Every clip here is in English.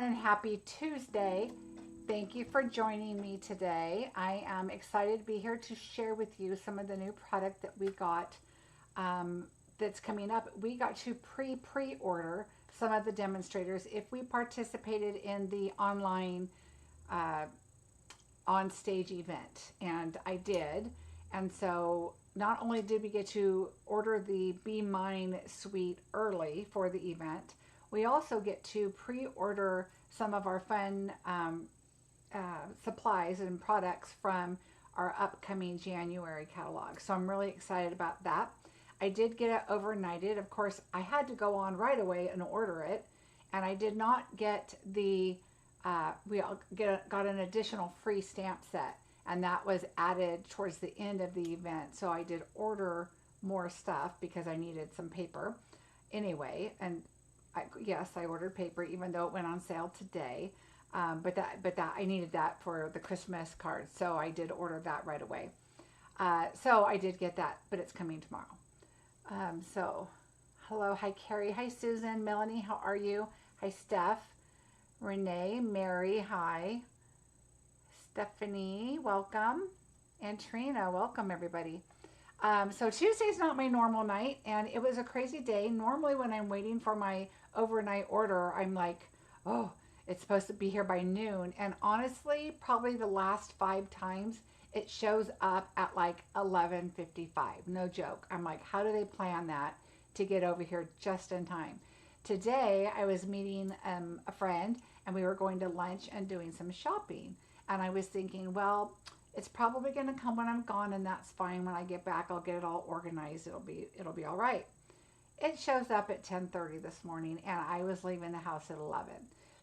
everyone, and happy Tuesday. Thank you for joining me today. I am excited to be here to share with you some of the new product that we got that's coming up. We got to pre-order some of the demonstrators if we participated in the online on stage event, and I did. And so not only did we get to order the Be Mine suite early for the event, we also get to pre-order some of our fun supplies and products from our upcoming January catalog. So I'm really excited about that. I did get it overnighted. Of course, I had to go on right away and order it, and I did not get the, got an additional free stamp set, and that was added towards the end of the event. So I did order more stuff because I needed some paper anyway. And yes, I ordered paper even though it went on sale today. But I needed that for the Christmas cards, so I did order that right away. So I did get that, but it's coming tomorrow. So hello, hi Carrie, hi Susan, Melanie, how are you? Hi Steph, Renee, Mary, hi. Stephanie, welcome. And Trina, welcome everybody. So Tuesday's not my normal night, and it was a crazy day. Normally when I'm waiting for my overnight order, I'm like, oh, it's supposed to be here by noon. And honestly, probably the last 5 times it shows up at like 11:55. No joke. I'm like, how do they plan that to get over here just in time? Today I was meeting a friend, and we were going to lunch and doing some shopping. And I was thinking, well, it's probably going to come when I'm gone, and that's fine. When I get back, I'll get it all organized. It'll be all right. It shows up at 10:30 this morning, and I was leaving the house at 11.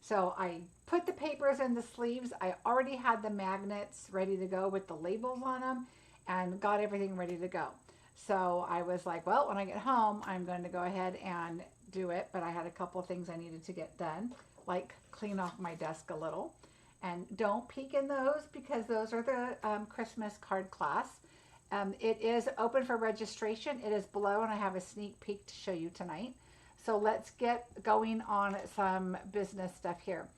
So I put the papers in the sleeves. I already had the magnets ready to go with the labels on them and got everything ready to go. So I was like, well, when I get home, I'm going to go ahead and do it. But I had a couple of things I needed to get done, like clean off my desk a little. And don't peek in those, because those are the Christmas card class. It is open for registration. It is below, and I have a sneak peek to show you tonight. So let's get going on some business stuff here.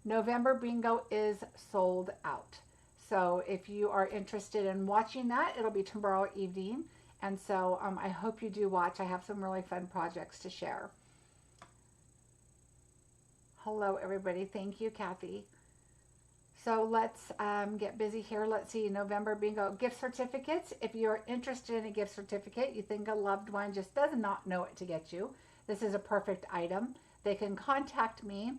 November Bingo is sold out. So if you are interested in watching that, it'll be tomorrow evening. And so I hope you do watch. I have some really fun projects to share. Hello, everybody. Thank you, Kathy. So let's get busy here. Let's see, November Bingo gift certificates. If you're interested in a gift certificate, you think a loved one just does not know what to get you, this is a perfect item. They can contact me.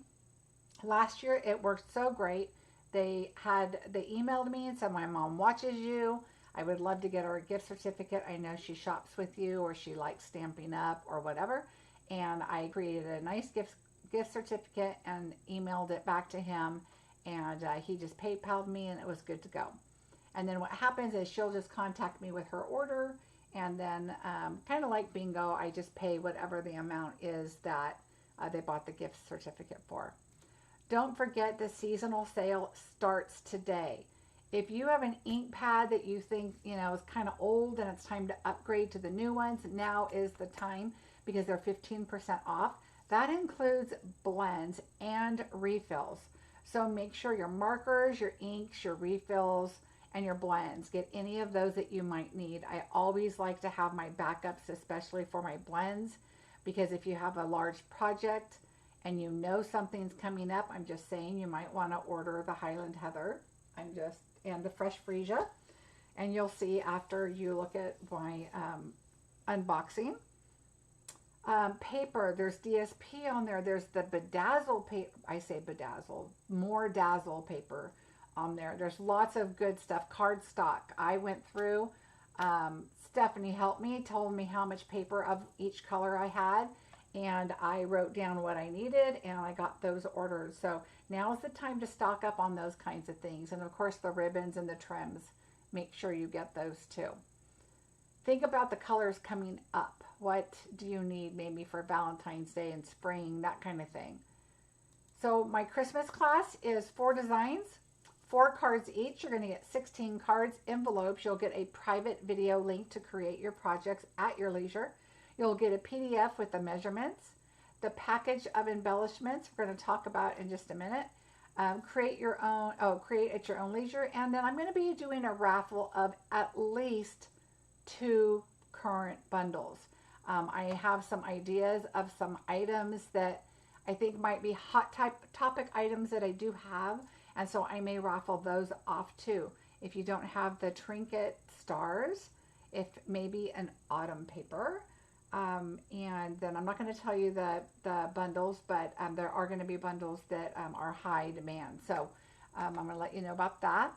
Last year, it worked so great. They emailed me and said, my mom watches you. I would love to get her a gift certificate. I know she shops with you, or she likes Stampin' Up or whatever. And I created a nice gift certificate and emailed it back to him. And he just PayPal'd me, and it was good to go. And then what happens is she'll just contact me with her order, and then kind of like Bingo, I just pay whatever the amount is that they bought the gift certificate for. Don't forget, the seasonal sale starts today. If you have an ink pad that you think is kind of old and it's time to upgrade to the new ones, now is the time, because they're 15% off. That includes blends and refills. So make sure your markers, your inks, your refills, and your blends, get any of those that you might need. I always like to have my backups, especially for my blends, because if you have a large project and you know something's coming up, I'm just saying you might want to order the Highland Heather and the Fresh Freesia. And you'll see after you look at my unboxing. Paper, there's DSP on there. There's the bedazzle paper. I say bedazzle, more dazzle paper on there. There's lots of good stuff. Cardstock. I went through. Stephanie helped me, told me how much paper of each color I had, and I wrote down what I needed, and I got those ordered. So now is the time to stock up on those kinds of things. And of course, the ribbons and the trims. Make sure you get those too. Think about the colors coming up. What do you need maybe for Valentine's Day and spring, that kind of thing. So my Christmas class is 4 designs, 4 cards each. You're going to get 16 cards, envelopes. You'll get a private video link to create your projects at your leisure. You'll get a PDF with the measurements. the package of embellishments we're going to talk about in just a minute. Create your own, create at your own leisure. And then I'm going to be doing a raffle of at least 2 current bundles. I have some ideas of some items that I think might be hot topic items that I do have. And so I may raffle those off too. If you don't have the trinket stars, if maybe an autumn paper, and then I'm not going to tell you the bundles, but there are going to be bundles that are high demand. So I'm going to let you know about that.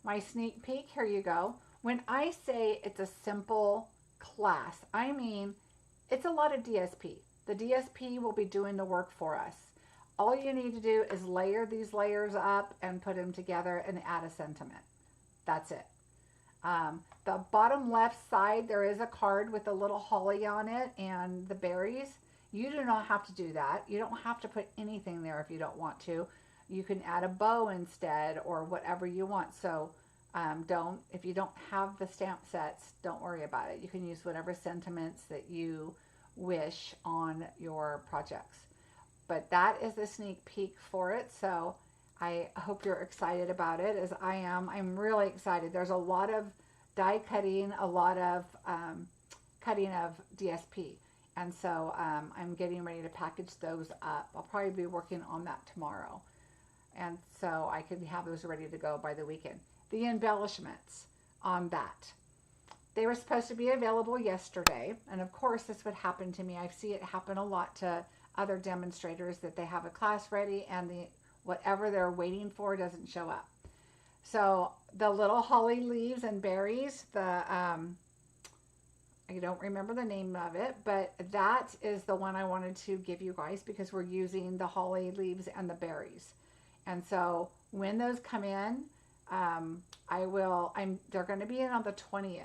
My sneak peek, here you go. When I say it's a simple class, I mean it's a lot of DSP. The DSP will be doing the work for us. All you need to do is layer these layers up and put them together and add a sentiment. That's it. The bottom left side, there is a card with a little holly on it and the berries. You do not have to do that. You don't have to put anything there if you don't want to. You can add a bow instead or whatever you want. So if you don't have the stamp sets, don't worry about it. You can use whatever sentiments that you wish on your projects. But that is the sneak peek for it. So I hope you're excited about it as I am. I'm really excited. There's a lot of die cutting, a lot of cutting of DSP. And so I'm getting ready to package those up. I'll probably be working on that tomorrow. And so I can have those ready to go by the weekend. The embellishments on that. They were supposed to be available yesterday. And of course, this would happen to me. I see it happen a lot to other demonstrators that they have a class ready and whatever they're waiting for doesn't show up. So the little holly leaves and berries, I don't remember the name of it, but that is the one I wanted to give you guys because we're using the holly leaves and the berries. And so when those come in, they're going to be in on the 20th.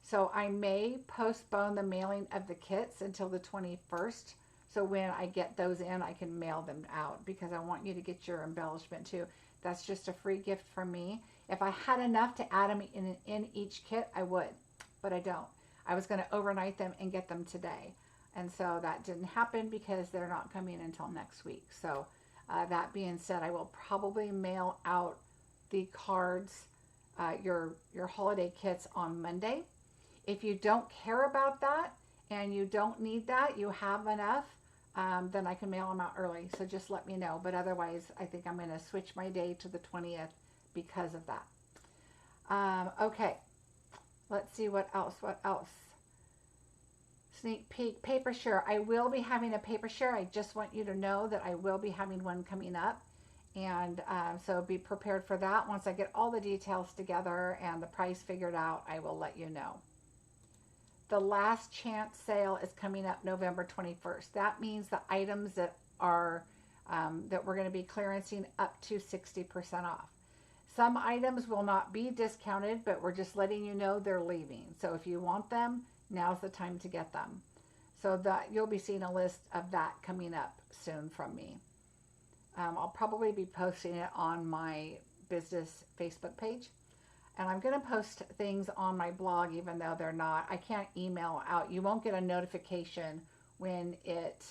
So I may postpone the mailing of the kits until the 21st. So when I get those in, I can mail them out because I want you to get your embellishment too. That's just a free gift from me. If I had enough to add them in each kit, I would, but I don't. I was going to overnight them and get them today. And so that didn't happen because they're not coming until next week. So that being said, I will probably mail out the cards, your holiday kits on Monday. If you don't care about that and you don't need that, you have enough, then I can mail them out early. So just let me know. But otherwise, I think I'm going to switch my day to the 20th because of that. Okay. Let's see what else. Sneak peek, paper share. I will be having a paper share. I just want you to know that I will be having one coming up. And so be prepared for that. Once I get all the details together and the price figured out, I will let you know. The last chance sale is coming up November 21st. That means the items that are that we're going to be clearancing up to 60% off. Some items will not be discounted, but we're just letting you know they're leaving. So if you want them, now's the time to get them. So that you'll be seeing a list of that coming up soon from me. I'll probably be posting it on my business Facebook page. And I'm going to post things on my blog, even though they're not. I can't email out. You won't get a notification when it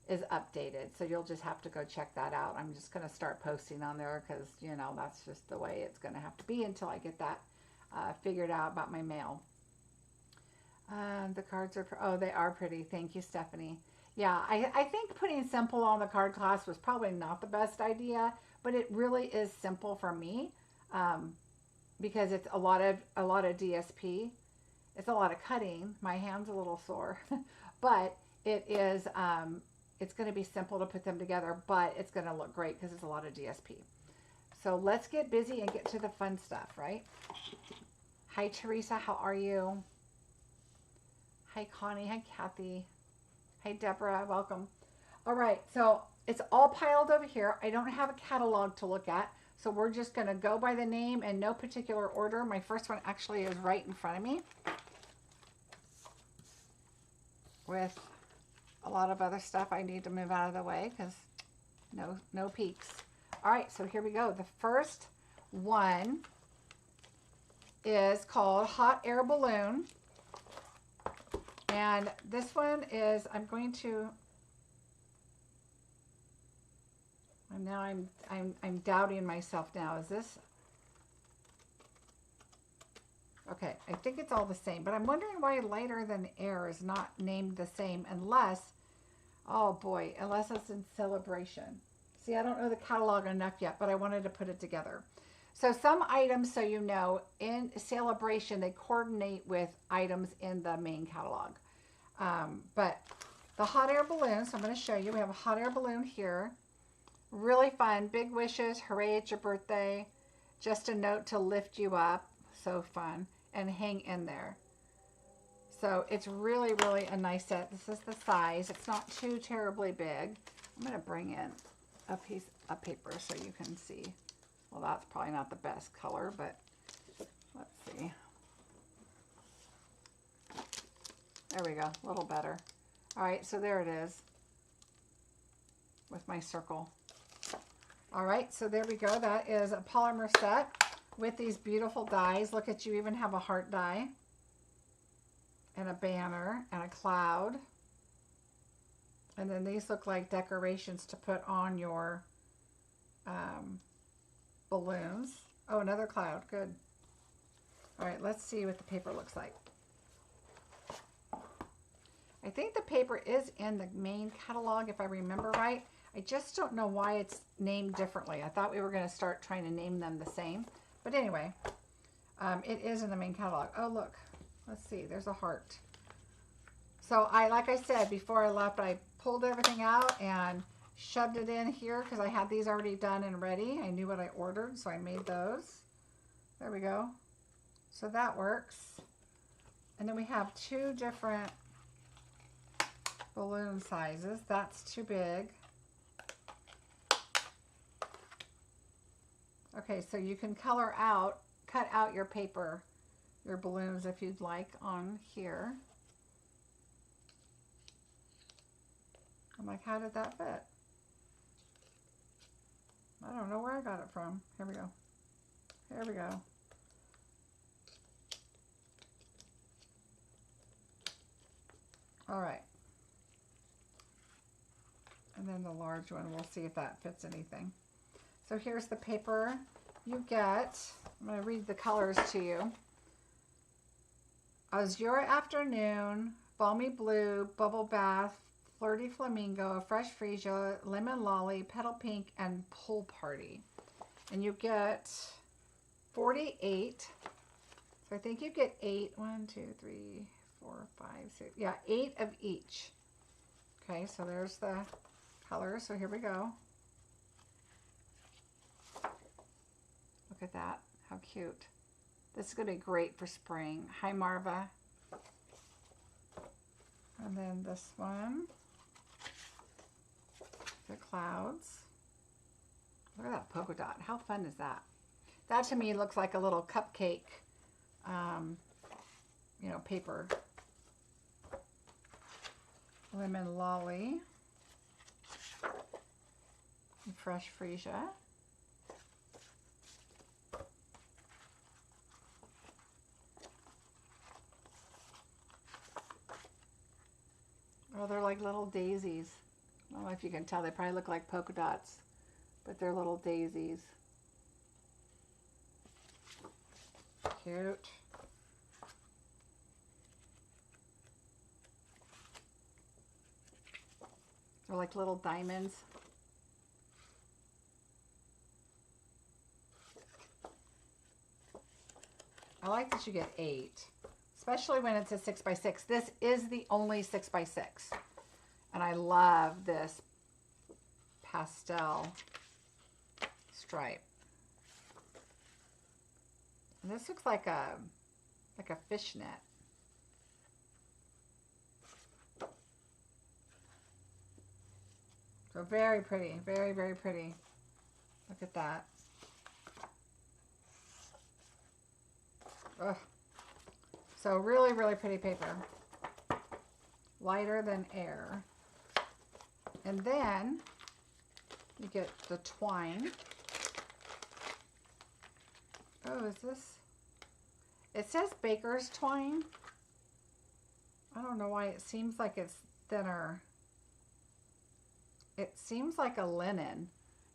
is updated. So you'll just have to go check that out. I'm just going to start posting on there because, you know, that's just the way it's going to have to be until I get that figured out about my mail. The cards are, they are pretty. Thank you, Stephanie. Yeah, I think putting simple on the card class was probably not the best idea, but it really is simple for me. Because it's a lot of DSP. It's a lot of cutting. My hand's a little sore, but it is, it's going to be simple to put them together, but it's going to look great because it's a lot of DSP. So let's get busy and get to the fun stuff, right? Hi, Teresa. How are you? Hi, Connie. Hi, Kathy. Hi, Deborah. Welcome. All right. So it's all piled over here. I don't have a catalog to look at. So we're just going to go by the name in no particular order. My first one actually is right in front of me with a lot of other stuff I need to move out of the way because no peeks. All right, so here we go. The first one is called Hot Air Balloon. And this one is, I'm going to And now I'm doubting myself now. Is this? Okay, I think it's all the same, but I'm wondering why lighter than air is not named the same unless, oh boy, unless it's in Sale-a-bration. See, I don't know the catalog enough yet, but I wanted to put it together. So some items, so you know, in Sale-a-bration, they coordinate with items in the main catalog. But the hot air balloon, so I'm going to show you. We have a hot air balloon here. Really fun. Big wishes. Hooray, it's your birthday. Just a note to lift you up. So fun. And hang in there. So it's really, really a nice set. This is the size. It's not too terribly big. I'm going to bring in a piece of paper so you can see. Well, that's probably not the best color, but let's see. There we go, a little better. All right, so there it is with my circle. All right, so there we go. That is a polymer set with these beautiful dies. Look at you, even have a heart die and a banner and a cloud. And then these look like decorations to put on your balloons. Oh, another cloud, good. All right, let's see what the paper looks like. I think the paper is in the main catalog, if I remember right. I just don't know why it's named differently. I thought we were going to start trying to name them the same. But anyway, it is in the main catalog. Oh, look. Let's see. There's a heart. So like I said, before I left, I pulled everything out and shoved it in here because I had these already done and ready. I knew what I ordered, so I made those. There we go. So that works. And then we have two different balloon sizes. That's too big. Okay, so you can cut out your paper, your balloons if you'd like on here. I'm like, how did that fit? I don't know where I got it from. Here we go. Here we go. All right. And then the large one, we'll see if that fits anything. So here's the paper you get. I'm going to read the colors to you. Azure Afternoon, Balmy Blue, Bubble Bath, Flirty Flamingo, Fresh Freesia, Lemon Lolly, Petal Pink, and Pool Party. And you get 48. So I think you get 8. 1, 2, 3, 4, 5, 6. Yeah, 8 of each. Okay, so there's the colors. So here we go. Look at that. How cute. This is going to be great for spring. Hi, Marva. And then this one. The clouds. Look at that polka dot. How fun is that? That to me looks like a little cupcake, you know, paper. Lemon Lolly. And Fresh Freesia. Oh, they're like little daisies. I don't know if you can tell. They probably look like polka dots, but they're little daisies. Cute. They're like little diamonds. I like that you get 8. Especially when it's a 6x6. This is the only 6x6. And I love this pastel stripe. And this looks like a fishnet. So very pretty, very, very pretty. Look at that. Ugh. So really, really pretty paper. Lighter than air. And then you get the twine. Oh, is this? It says baker's twine. I don't know why it seems like it's thinner. It seems like a linen.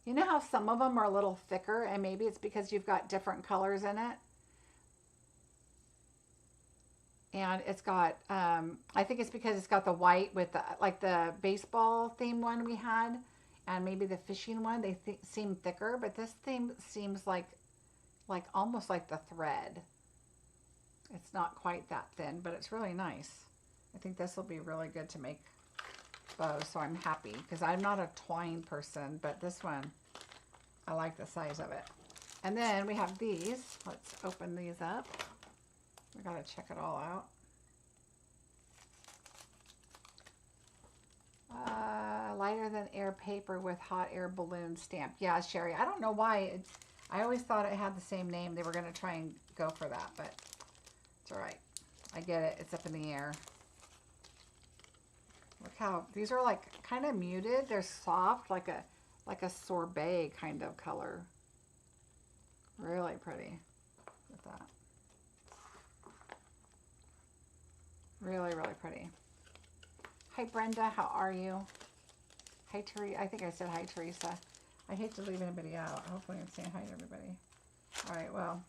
You know how some of them are a little thicker, and maybe it's because you've got different colors in it. And it's got, I think it's because it's got the white with the, like the baseball theme one we had, and maybe the fishing one. They seem thicker, but this theme seems like almost like the thread. It's not quite that thin, but it's really nice. I think this will be really good to make bows, so I'm happy because I'm not a twine person, but this one, I like the size of it. And then we have these. Let's open these up. We gotta check it all out. Lighter than air paper with hot air balloon stamp. Yeah, Sherry. I don't know why. I always thought it had the same name. They were gonna try and go for that, but it's all right. I get it. It's up in the air. Look how these are like kind of muted. They're soft, like a sorbet kind of color. Really pretty. Look at that. Really, really pretty. Hi, Brenda. How are you? Hi, Teresa. I think I said hi, Teresa. I hate to leave anybody out. Hopefully I'm saying hi to everybody. All right, well,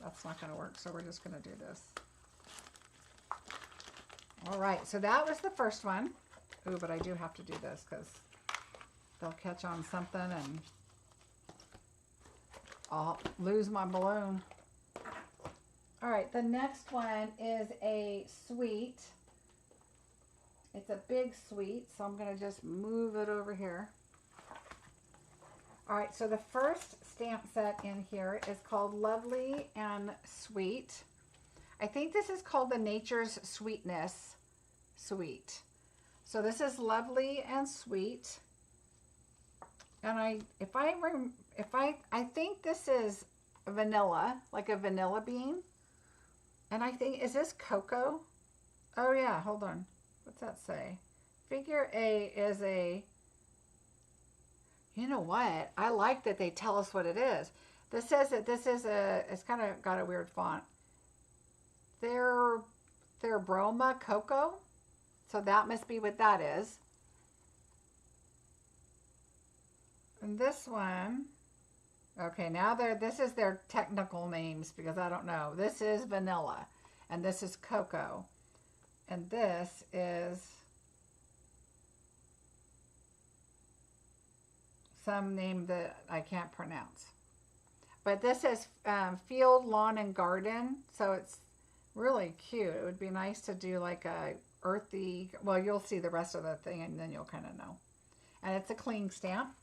that's not going to work, so we're just going to do this. All right, so that was the first one. Ooh, but I do have to do this because they'll catch on something and I'll lose my balloon. All right, the next one is a sweet. It's a big sweet, so I'm going to just move it over here. All right, so the first stamp set in here is called Lovely and Sweet. I think this is called the Nature's Sweetness Sweet. So this is Lovely and Sweet. And I think this is vanilla, like a vanilla bean. And I think, is this cocoa? Oh yeah, hold on. What's that say? Figure A is a, you know what? I like that they tell us what it is. This says that this is a, it's kind of got a weird font. Their Broma Cocoa. So that must be what that is. And this one, okay, now this is their technical names because I don't know. This is vanilla and this is cocoa. And this is some name that I can't pronounce. But this is Field, Lawn, and Garden. So it's really cute. It would be nice to do like a earthy, well, you'll see the rest of the thing and then you'll kind of know. And it's a cling stamp.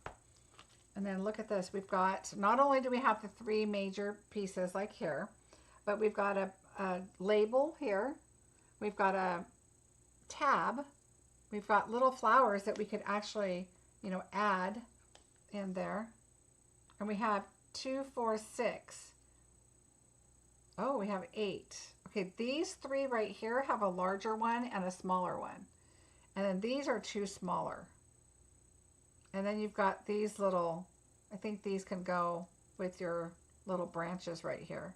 And then look at this. We've got, not only do we have the three major pieces like here, but we've got a label here. We've got a tab. We've got little flowers that we could actually, you know, add in there. And we have 2, 4, 6. Oh, we have 8. Okay, these three right here have a larger one and a smaller one. And then these are 2 smaller. And then you've got these little, I think these can go with your little branches right here.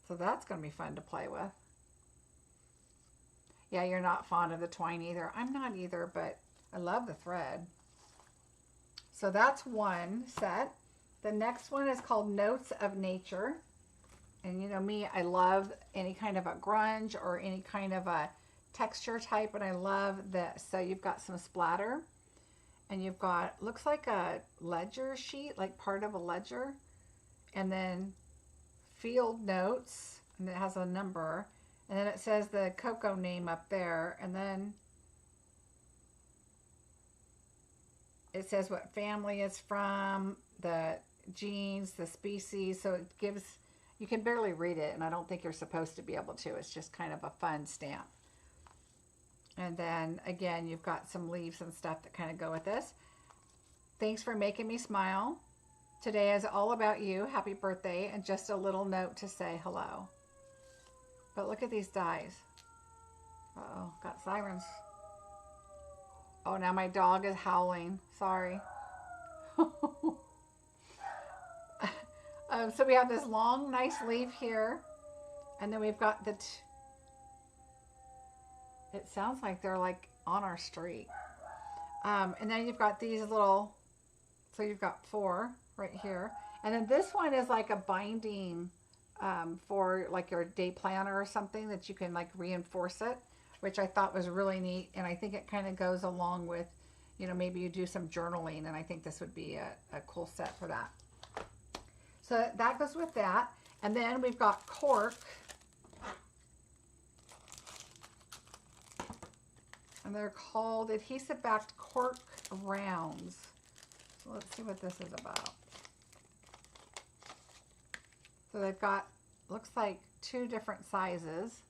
So that's going to be fun to play with. Yeah, you're not fond of the twine either. I'm not either, but I love the thread. So that's one set. The next one is called Notes of Nature. And you know me, I love any kind of a grunge or any kind of a texture type, and I love this. So you've got some splatter, and you've got, looks like a ledger sheet, like part of a ledger, and then field notes, and it has a number, and then it says the cocoa name up there, and then it says what family it's from, the genes, the species, so it gives, you can barely read it, and I don't think you're supposed to be able to. It's just kind of a fun stamp. And then again, you've got some leaves and stuff that kind of go with this. Thanks for making me smile. Today is all about you. Happy birthday, and just a little note to say hello. But look at these dies. Uh-oh, got sirens. Oh, now my dog is howling. Sorry. So we have this long, nice leaf here. And then we've got the... It sounds like they're like on our street. And then you've got these little So you've got 4 right here. And then this one is like a binding for like your day planner or something that you can like reinforce it, which I thought was really neat. And I think it kind of goes along with, you know, maybe you do some journaling, and I think this would be a cool set for that. So that goes with that. And then we've got cork. And they're called adhesive backed cork rounds. So let's see what this is about. So they've got, looks like 2 different sizes.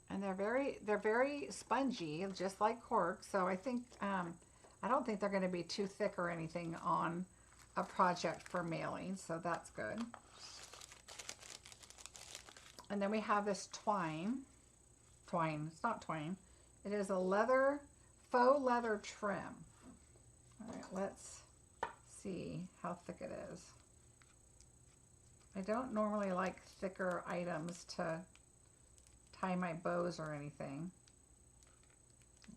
And they're very spongy, just like cork. So I think, I don't think they're going to be too thick or anything on a project for mailing. So that's good. And then we have this twine. It's not twine. It is a leather, faux leather trim. All right, let's see how thick it is. I don't normally like thicker items to tie my bows or anything.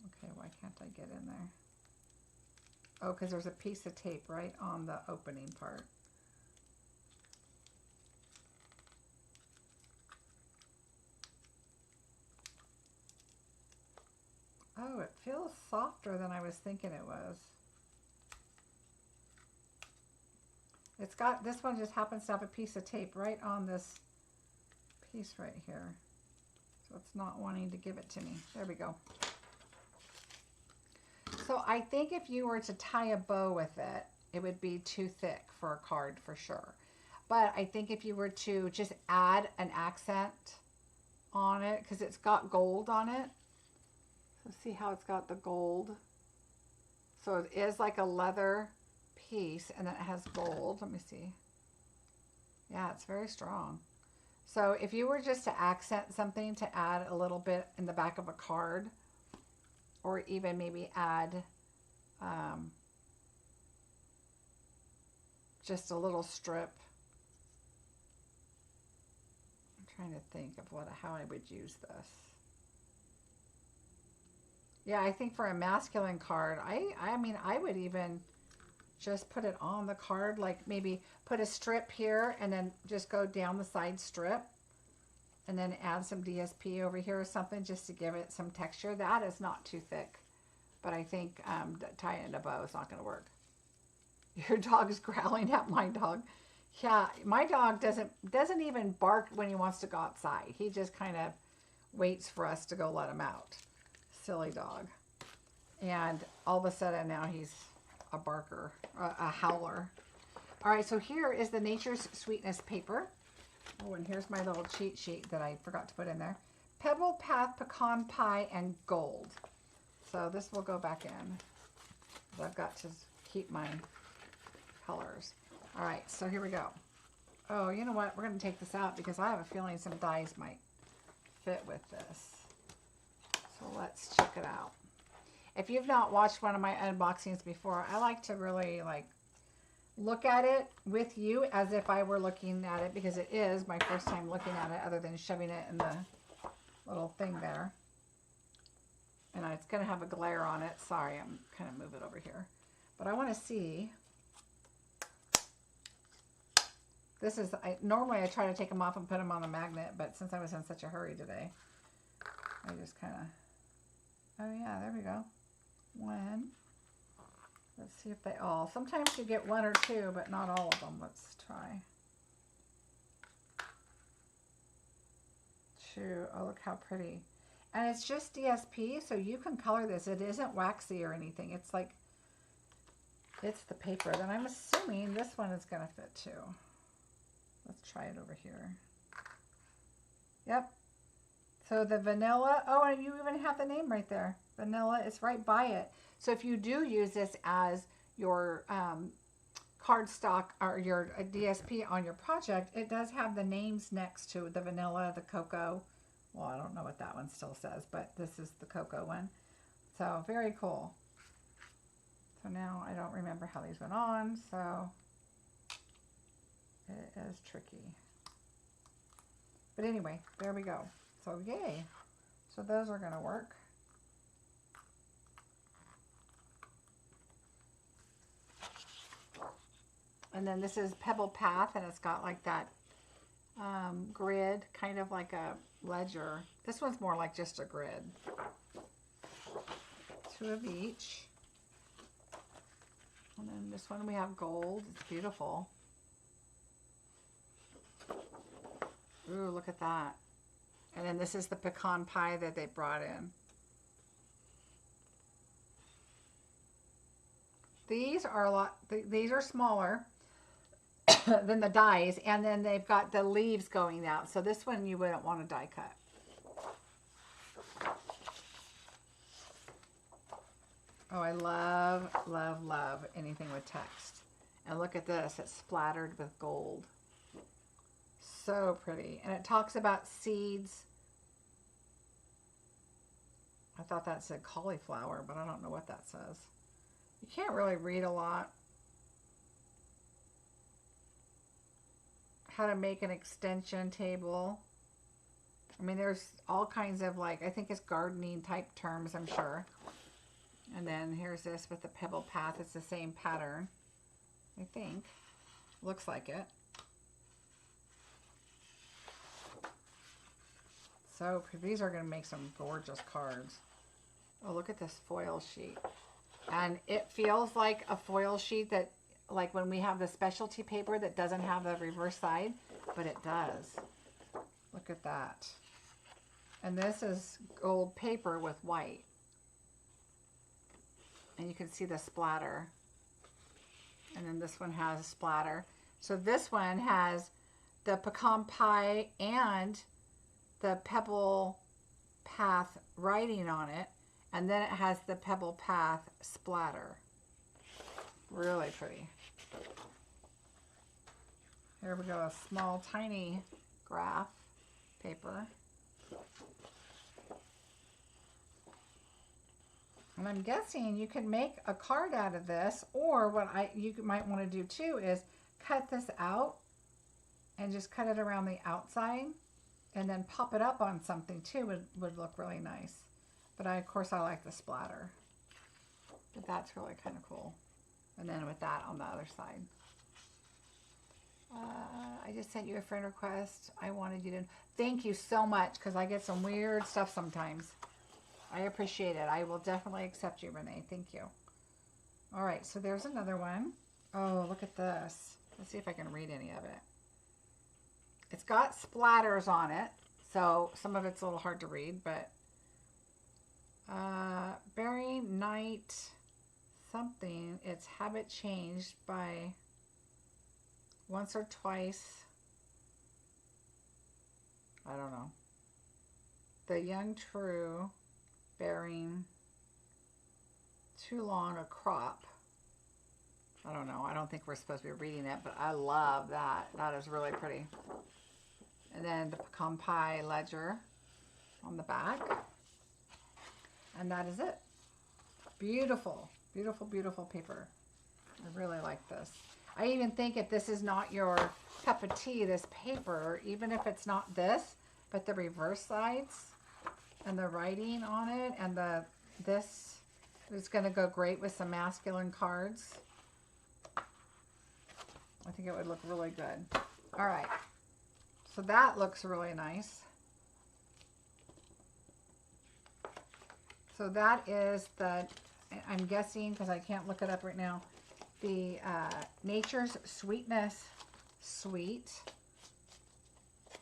Okay, why can't I get in there? Oh, because there's a piece of tape right on the opening part. Oh, it feels softer than I was thinking it was. It's got, this one just happens to have a piece of tape right on this piece right here. So it's not wanting to give it to me. There we go. So I think if you were to tie a bow with it, it would be too thick for a card for sure. But I think if you were to just add an accent on it, because it's got gold on it. So see how it's got the gold. So it is like a leather piece, and then it has gold. Let me see. Yeah, it's very strong. So if you were just to accent something, to add a little bit in the back of a card, or even maybe add just a little strip. I'm trying to think of how I would use this. Yeah, I think for a masculine card, I mean, I would even just put it on the card, like maybe put a strip here and then just go down the side strip and then add some DSP over here or something just to give it some texture. That is not too thick, but I think tying in a bow is not going to work. Your dog is growling at my dog. Yeah, my dog doesn't even bark when he wants to go outside. He just kind of waits for us to go let him out. Silly dog. And all of a sudden now he's a barker, a howler. All right, so here is the Nature's Sweetness paper. Oh, and here's my little cheat sheet that I forgot to put in there. Pebble Path Pecan Pie and Gold. So this will go back in. I've got to keep my colors. All right, so here we go. Oh, you know what? We're going to take this out because I have a feeling some dies might fit with this. So let's check it out. If you've not watched one of my unboxings before, I like to really look at it with you as if I were looking at it, because it is my first time looking at it other than shoving it in the little thing there. And it's going to have a glare on it. Sorry, I'm kind of move it over here. But I want to see. This is, normally I try to take them off and put them on the magnet, but since I was in such a hurry today, I just kind of, oh yeah, there we go. One. Let's see if they all, sometimes you get 1 or 2, but not all of them. Let's try. 2. Oh, look how pretty. And it's just DSP, so you can color this. It isn't waxy or anything. It's like, it's the paper. Then I'm assuming this one is going to fit too. Let's try it over here. Yep. So the vanilla, oh, and you even have the name right there. Vanilla is right by it. So if you do use this as your cardstock or your DSP on your project, it does have the names next to the vanilla, the cocoa. Well, I don't know what that one still says, but this is the cocoa one. So very cool. So now I don't remember how these went on, so it is tricky. But anyway, there we go. So yay. So those are going to work. And then this is Pebble Path, and it's got like that grid, kind of like a ledger. This one's more like just a grid. 2 of each. And then this one we have gold. It's beautiful. Ooh, look at that. And then this is the pecan pie that they brought in. These are a lot, these are smaller than the dies, and then they've got the leaves going out. So this one you wouldn't want to die cut. Oh, I love, love, love anything with text. And look at this, it's splattered with gold. So pretty. And it talks about seeds. I thought that said cauliflower, but I don't know what that says. You can't really read a lot. How to make an extension table. I mean, there's all kinds of, like, I think it's gardening type terms, I'm sure. And then here's this with the Pebble Path. It's the same pattern, I think. Looks like it. So these are going to make some gorgeous cards. Oh, look at this foil sheet. And it feels like a foil sheet that, like when we have the specialty paper that doesn't have the reverse side, but it does. Look at that. And this is gold paper with white. And you can see the splatter. And then this one has a splatter. So this one has the pecan pie and the Pebble Path writing on it. And then it has the Pebble Path splatter. Really pretty. Here we go, a small, tiny graph paper. And I'm guessing you can make a card out of this, or what you might want to do too is cut this out and just cut it around the outside and then pop it up on something too would look really nice. But of course I like the splatter. But that's really kind of cool. And then with that on the other side. I just sent you a friend request. I wanted you to... Thank you so much, because I get some weird stuff sometimes. I appreciate it. I will definitely accept you, Renee. Thank you. All right, so there's another one. Oh, look at this. Let's see if I can read any of it. It's got splatters on it, so some of it's a little hard to read, but Berry Night something, its habit changed by once or twice. I don't know. The young true bearing too long a crop. I don't know. I don't think we're supposed to be reading it, but I love that. That is really pretty. And then the pecan pie ledger on the back. And that is it. Beautiful, beautiful, beautiful paper. I really like this. I even think if this is not your cup of tea, this paper, even if it's not this, but the reverse sides and the writing on it and this is going to go great with some masculine cards. I think it would look really good. All right. So that looks really nice. So that is the, I'm guessing, because I can't look it up right now, the Nature's Sweetness Suite.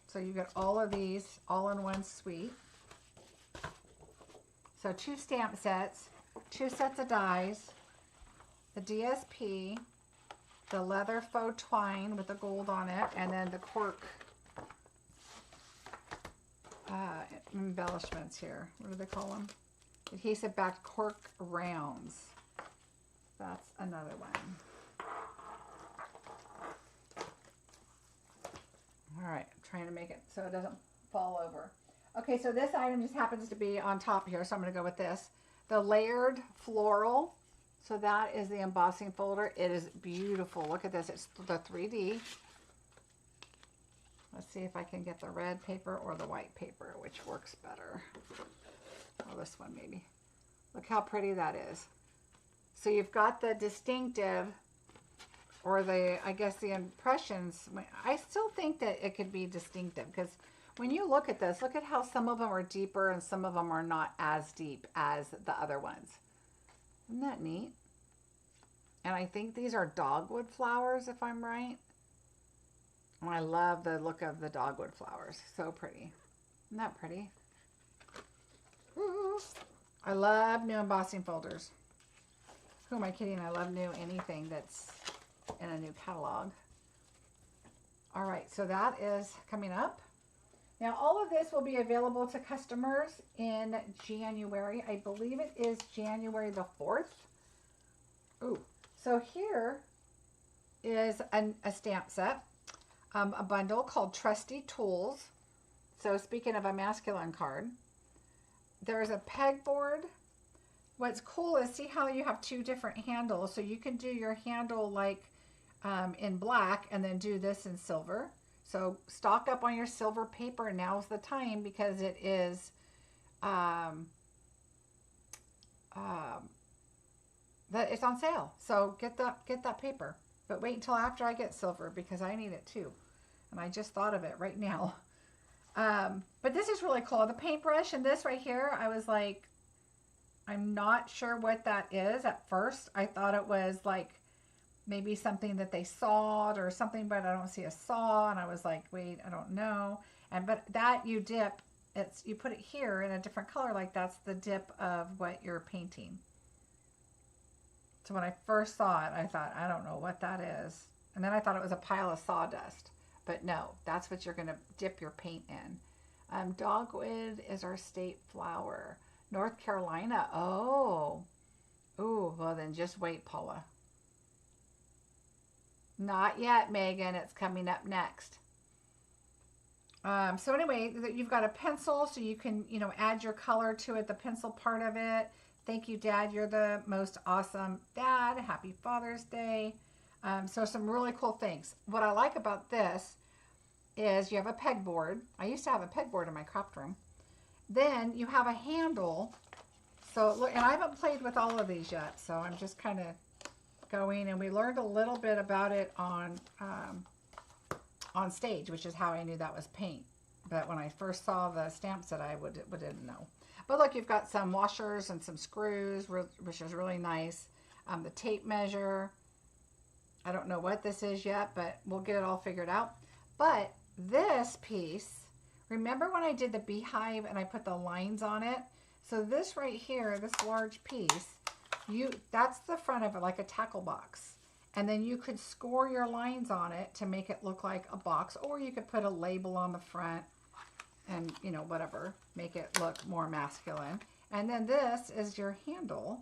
So you get all of these all in one suite. So 2 stamp sets, 2 sets of dies, the DSP, the leather faux twine with the gold on it, and then the cork embellishments here. What do they call them? Adhesive backed cork rounds. That's another one. All right, I'm trying to make it so it doesn't fall over. Okay, so this item just happens to be on top here, so I'm going to go with this. The layered floral. So that is the embossing folder. It is beautiful. Look at this. It's the 3D. Let's see if I can get the red paper or the white paper, which works better. Oh, this one maybe. Look how pretty that is. So you've got the distinctive or the, I guess the impressions, I still think that it could be distinctive, because when you look at this, look at how some of them are deeper and some of them are not as deep as the other ones. Isn't that neat? And I think these are dogwood flowers, if I'm right. And I love the look of the dogwood flowers. So pretty. Isn't that pretty? Ooh. I love new embossing folders. Who am I kidding? I love new anything that's in a new catalog. All right, so that is coming up. Now, all of this will be available to customers in January. I believe it is January the 4th. Ooh, so here is a stamp set, a bundle called Trusty Tools. So speaking of a masculine card, there's a pegboard. What's cool is see how you have two different handles. So you can do your handle like in black and then do this in silver. So stock up on your silver paper. Now's the time, because it is it's on sale. So get that paper. But wait until after I get silver, because I need it too. And I just thought of it right now. But this is really cool. The paintbrush and this right here, I was like, I'm not sure what that is at first. I thought it was like maybe something that they sawed or something, but I don't see a saw. And I was like, wait, I don't know. But that you dip, you put it here in a different color, like that's the dip of what you're painting. So when I first saw it, I thought, I don't know what that is. And then I thought it was a pile of sawdust. But no, that's what you're going to dip your paint in. Dogwood is our state flower. North Carolina. Oh. Ooh, well then just wait, Paula. Not yet, Megan. It's coming up next. So anyway, you've got a pencil, so you can, add your color to it, the pencil part of it. Thank you, Dad. You're the most awesome dad. Happy Father's Day. So some really cool things. What I like about this is you have a pegboard. I used to have a pegboard in my craft room. Then you have a handle. So look, and I haven't played with all of these yet, so I'm just kind of going. And we learned a little bit about it on stage, which is how I knew that was paint. But when I first saw the stamp set, I didn't know. But look, you've got some washers and some screws, which is really nice. The tape measure. I don't know what this is yet, but we'll get it all figured out. But this piece, remember when I did the beehive and I put the lines on it? So this right here, this large piece, that's the front of it, like a tackle box. And then you could score your lines on it to make it look like a box, or you could put a label on the front and, whatever, make it look more masculine. And then this is your handle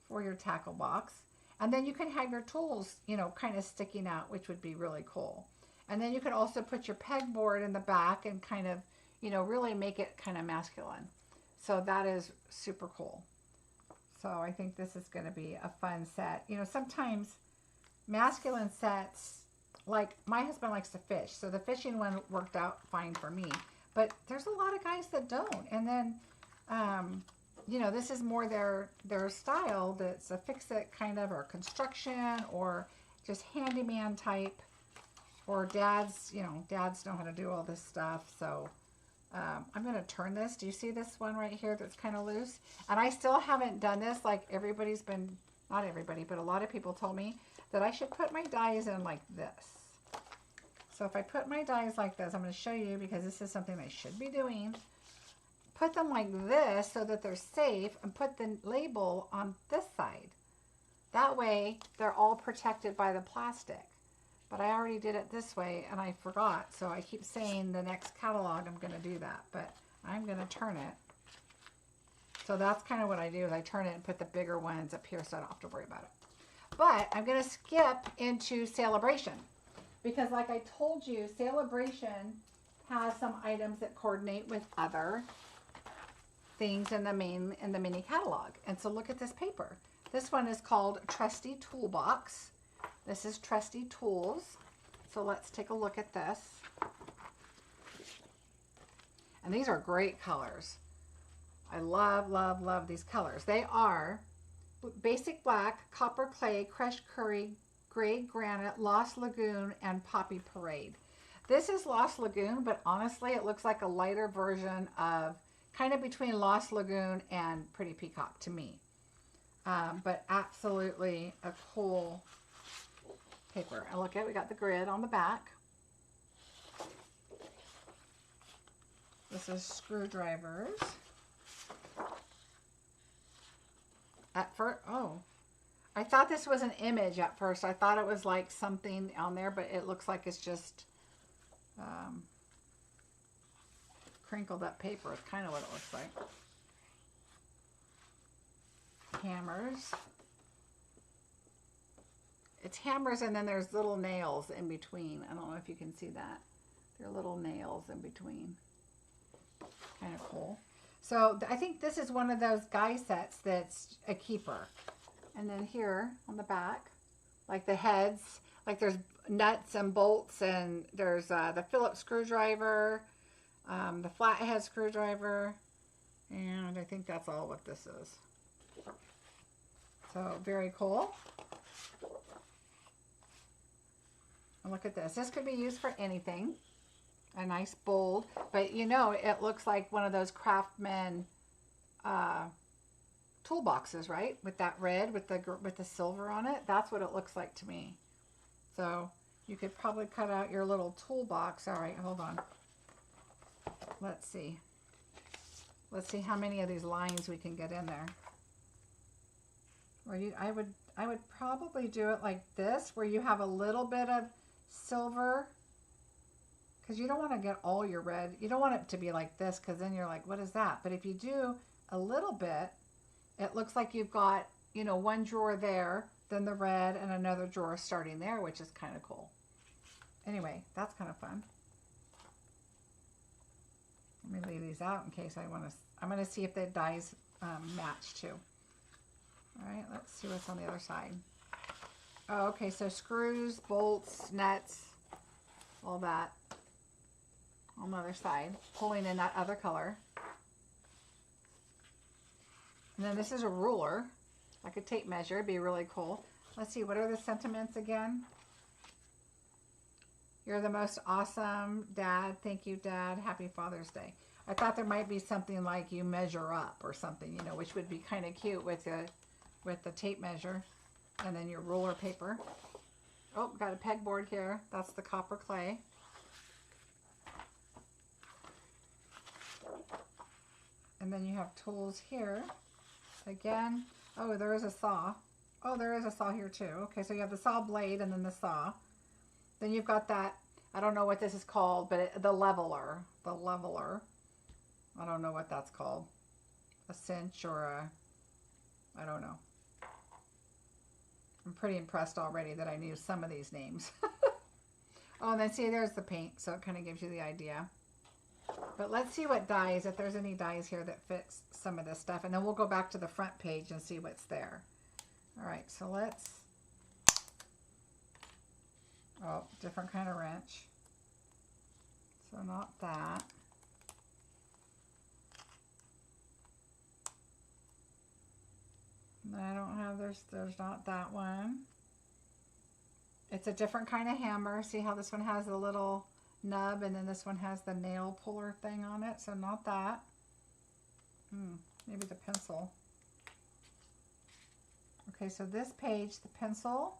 for your tackle box. And then you can have your tools, kind of sticking out, which would be really cool. And then you can also put your pegboard in the back and kind of, really make it kind of masculine. So that is super cool. So I think this is going to be a fun set. Sometimes masculine sets, like my husband likes to fish, so the fishing one worked out fine for me. But there's a lot of guys that don't. And then, this is more their style. That's a fix-it kind of, or construction, or just handyman type. Or dads, dads know how to do all this stuff. So I'm going to turn this. Do you see this one right here that's kind of loose? And I still haven't done this. Like everybody's been, not everybody, but a lot of people told me that I should put my dies in like this. So if I put my dies like this, I'm going to show you, because this is something I should be doing. Put them like this so that they're safe, and put the label on this side. That way they're all protected by the plastic. But I already did it this way and I forgot. So I keep saying the next catalog I'm going to do that. But I'm going to turn it. So that's kind of what I do, is I turn it and put the bigger ones up here so I don't have to worry about it. But I'm going to skip into Sale-a-bration. Because like I told you, Sale-a-bration has some items that coordinate with other things in the mini catalog. And so look at this paper. This one is called Trusty Toolbox. This is Trusty Tools. So let's take a look at this. And these are great colors. I love, love, love these colors. They are basic black, copper clay, crushed curry, Gray Granite, Lost Lagoon, and Poppy Parade. This is Lost Lagoon, but honestly, it looks like a lighter version of kind of between Lost Lagoon and Pretty Peacock to me. But absolutely a cool paper. And look at, we got the grid on the back. This is screwdrivers. At first, oh, I thought this was an image at first. I thought it was like something on there, but it looks like it's just crinkled up paper. It's kind of what it looks like. Hammers. It's hammers, and then there's little nails in between. I don't know if you can see that. There are little nails in between. Kind of cool. So I think this is one of those guy sets that's a keeper. And then here on the back, like the heads, like there's nuts and bolts, and there's the Phillips screwdriver, the flathead screwdriver, and I think that's all what this is. So very cool. And look at this. This could be used for anything. A nice bold, but you know, it looks like one of those Craftsman toolboxes, right? With that red, with the silver on it. That's what it looks like to me. So you could probably cut out your little toolbox. All right, hold on. Let's see. Let's see how many of these lines we can get in there. Or I would probably do it like this, where you have a little bit of silver. Because you don't want to get all your red. You don't want it to be like this, because then you're like, what is that? But if you do a little bit, it looks like you've got, you know, one drawer there, then the red, and another drawer starting there, which is kind of cool. Anyway, that's kind of fun. Let me leave these out in case I want to. I'm going to see if the dies match too. All right, let's see what's on the other side. Oh, okay, so screws, bolts, nuts, all that. On the other side, pulling in that other color. And then this is a ruler, like a tape measure. It'd be really cool. Let's see, what are the sentiments again? You're the most awesome dad. Thank you, Dad. Happy Father's Day. I thought there might be something like you measure up or something, you know, which would be kind of cute with the tape measure. And then your ruler paper. Oh, got a pegboard here. That's the copper clay. And then you have tools here. Again, oh, there is a saw. Oh, there is a saw here too. Okay, so you have the saw blade and then the saw. Then you've got that, I don't know what this is called, but the leveler. The leveler. I don't know what that's called. A cinch or a, I don't know. I'm pretty impressed already that I knew some of these names. Oh, and then see, there's the paint, so it kind of gives you the idea. But let's see what dies, if there's any dies here that fits some of this stuff. And then we'll go back to the front page and see what's there. All right, so let's, oh, different kind of wrench. So not that. And I don't have, there's not that one. It's a different kind of hammer. See how this one has the little nub, and then this one has the nail puller thing on it, so not that. Maybe the pencil. Okay, so this page, the pencil.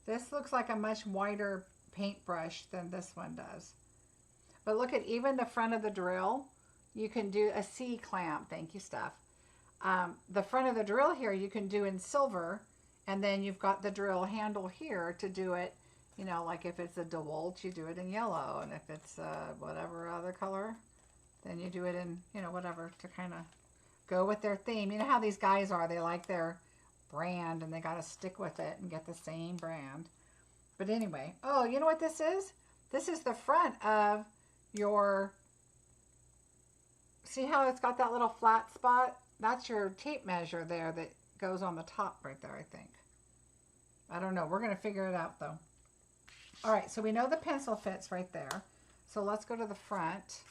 This looks like a much wider paintbrush than this one does. But look at even the front of the drill. You can do a C clamp. Thank you, Steph. The front of the drill here you can do in silver. And then you've got the drill handle here to do it, you know, like if it's a DeWalt, you do it in yellow. And if it's whatever other color, then you do it in, you know, whatever, to kind of go with their theme. You know how these guys are, they like their brand and they got to stick with it and get the same brand. But anyway, oh, you know what this is? This is the front of your, see how it's got that little flat spot? That's your tape measure there that goes on the top right there, I think. I don't know. We're going to figure it out though. All right, so we know the pencil fits right there. So let's go to the front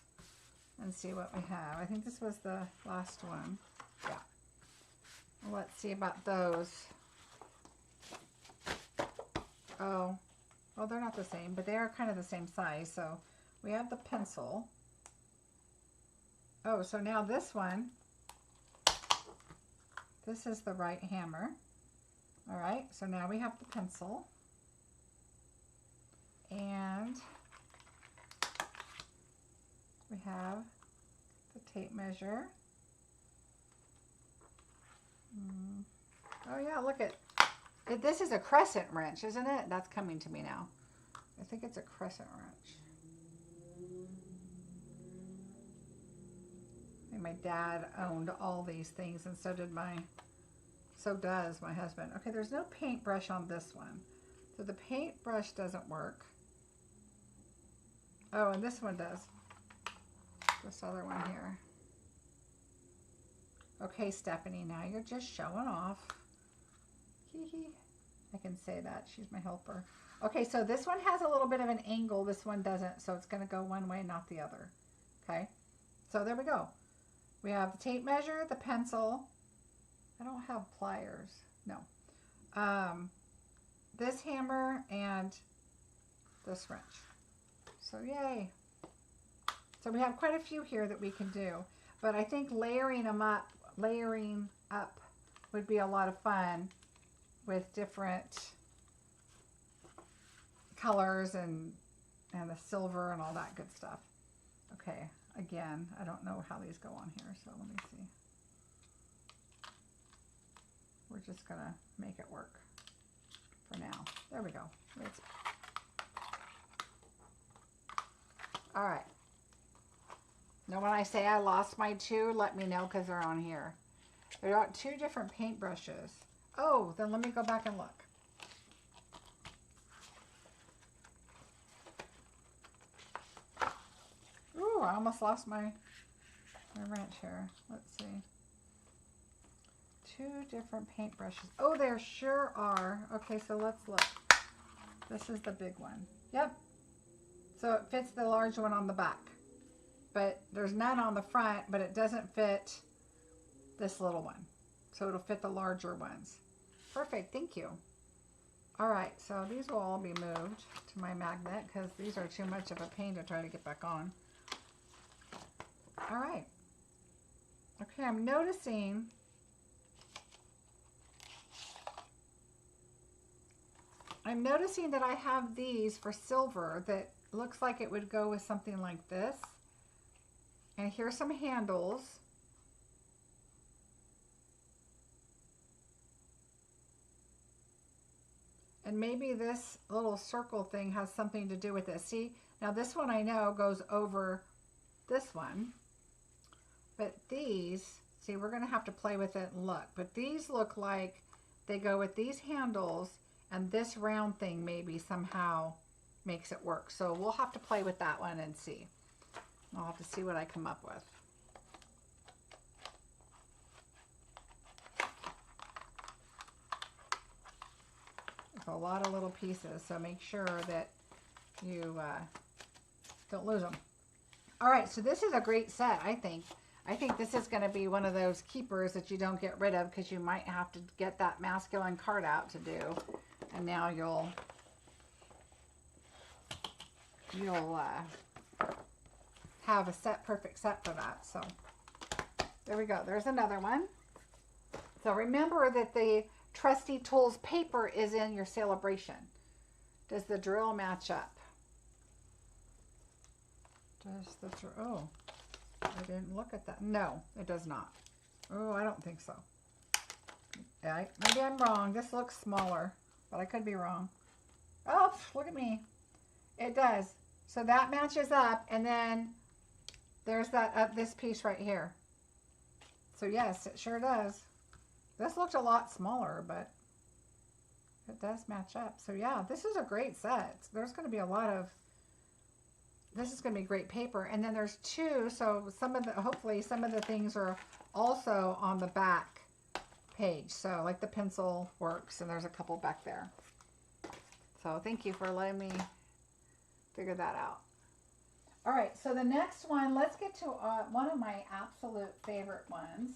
and see what we have. I think this was the last one. Yeah. Let's see about those. Oh, well, they're not the same, but they are kind of the same size. So we have the pencil. Oh, so now this one, this is the right hammer. All right, so now we have the pencil. And we have the tape measure. Oh yeah, look at it. This is a crescent wrench, isn't it? That's coming to me now. I think it's a crescent wrench. I think my dad owned all these things, and so does my husband. Okay, there's no paintbrush on this one. So the paintbrush doesn't work. Oh, and this one does. This other one here. Okay, Stephanie, now you're just showing off. Hee hee. I can say that. She's my helper. Okay, so this one has a little bit of an angle. This one doesn't, so it's going to go one way, not the other. Okay, so there we go. We have the tape measure, the pencil. I don't have pliers. No. This hammer and this wrench. So yay. So we have quite a few here that we can do, but I think layering up would be a lot of fun with different colors and the silver and all that good stuff. Okay, again, I don't know how these go on here, so let me see. We're just gonna make it work for now. There we go. All right. Now when I say I lost my two, let me know because they're on here. There are two different paintbrushes. Oh, then let me go back and look. Ooh, I almost lost my wrench here. Let's see. Two different paintbrushes. Oh, there sure are. Okay, so let's look. This is the big one. Yep. So it fits the large one on the back. But there's none on the front, but it doesn't fit this little one. So it'll fit the larger ones. Perfect, thank you. All right, so these will all be moved to my magnet because these are too much of a pain to try to get back on. All right. Okay, I'm noticing that I have these for silver that looks like it would go with something like this. And here's some handles. And maybe this little circle thing has something to do with this. See, now this one I know goes over this one. But these, see, we're going to have to play with it and look. But these look like they go with these handles, and this round thing maybe somehow makes it work. So we'll have to play with that one and see. I'll have to see what I come up with. There's a lot of little pieces, so make sure that you don't lose them. All right, so this is a great set, I think. I think this is going to be one of those keepers that you don't get rid of because you might have to get that masculine card out to do. And now you'll have a perfect set for that. So there we go. There's another one. So remember that the Trusty Tools paper is in your Sale-a-bration. Does the drill match up? Does the drill? Oh, I didn't look at that. No, it does not. Oh, I don't think so. Yeah, maybe I'm wrong. This looks smaller, but I could be wrong. Oh, look at me. It does. So that matches up, and then there's that this piece right here. So yes, it sure does. This looked a lot smaller, but it does match up. So yeah, this is a great set. There's going to be a lot of, this is going to be great paper. And then there's two, so hopefully some of the things are also on the back page. So like the pencil works, and there's a couple back there. So thank you for letting me figure that out. All right, so the next one, let's get to one of my absolute favorite ones.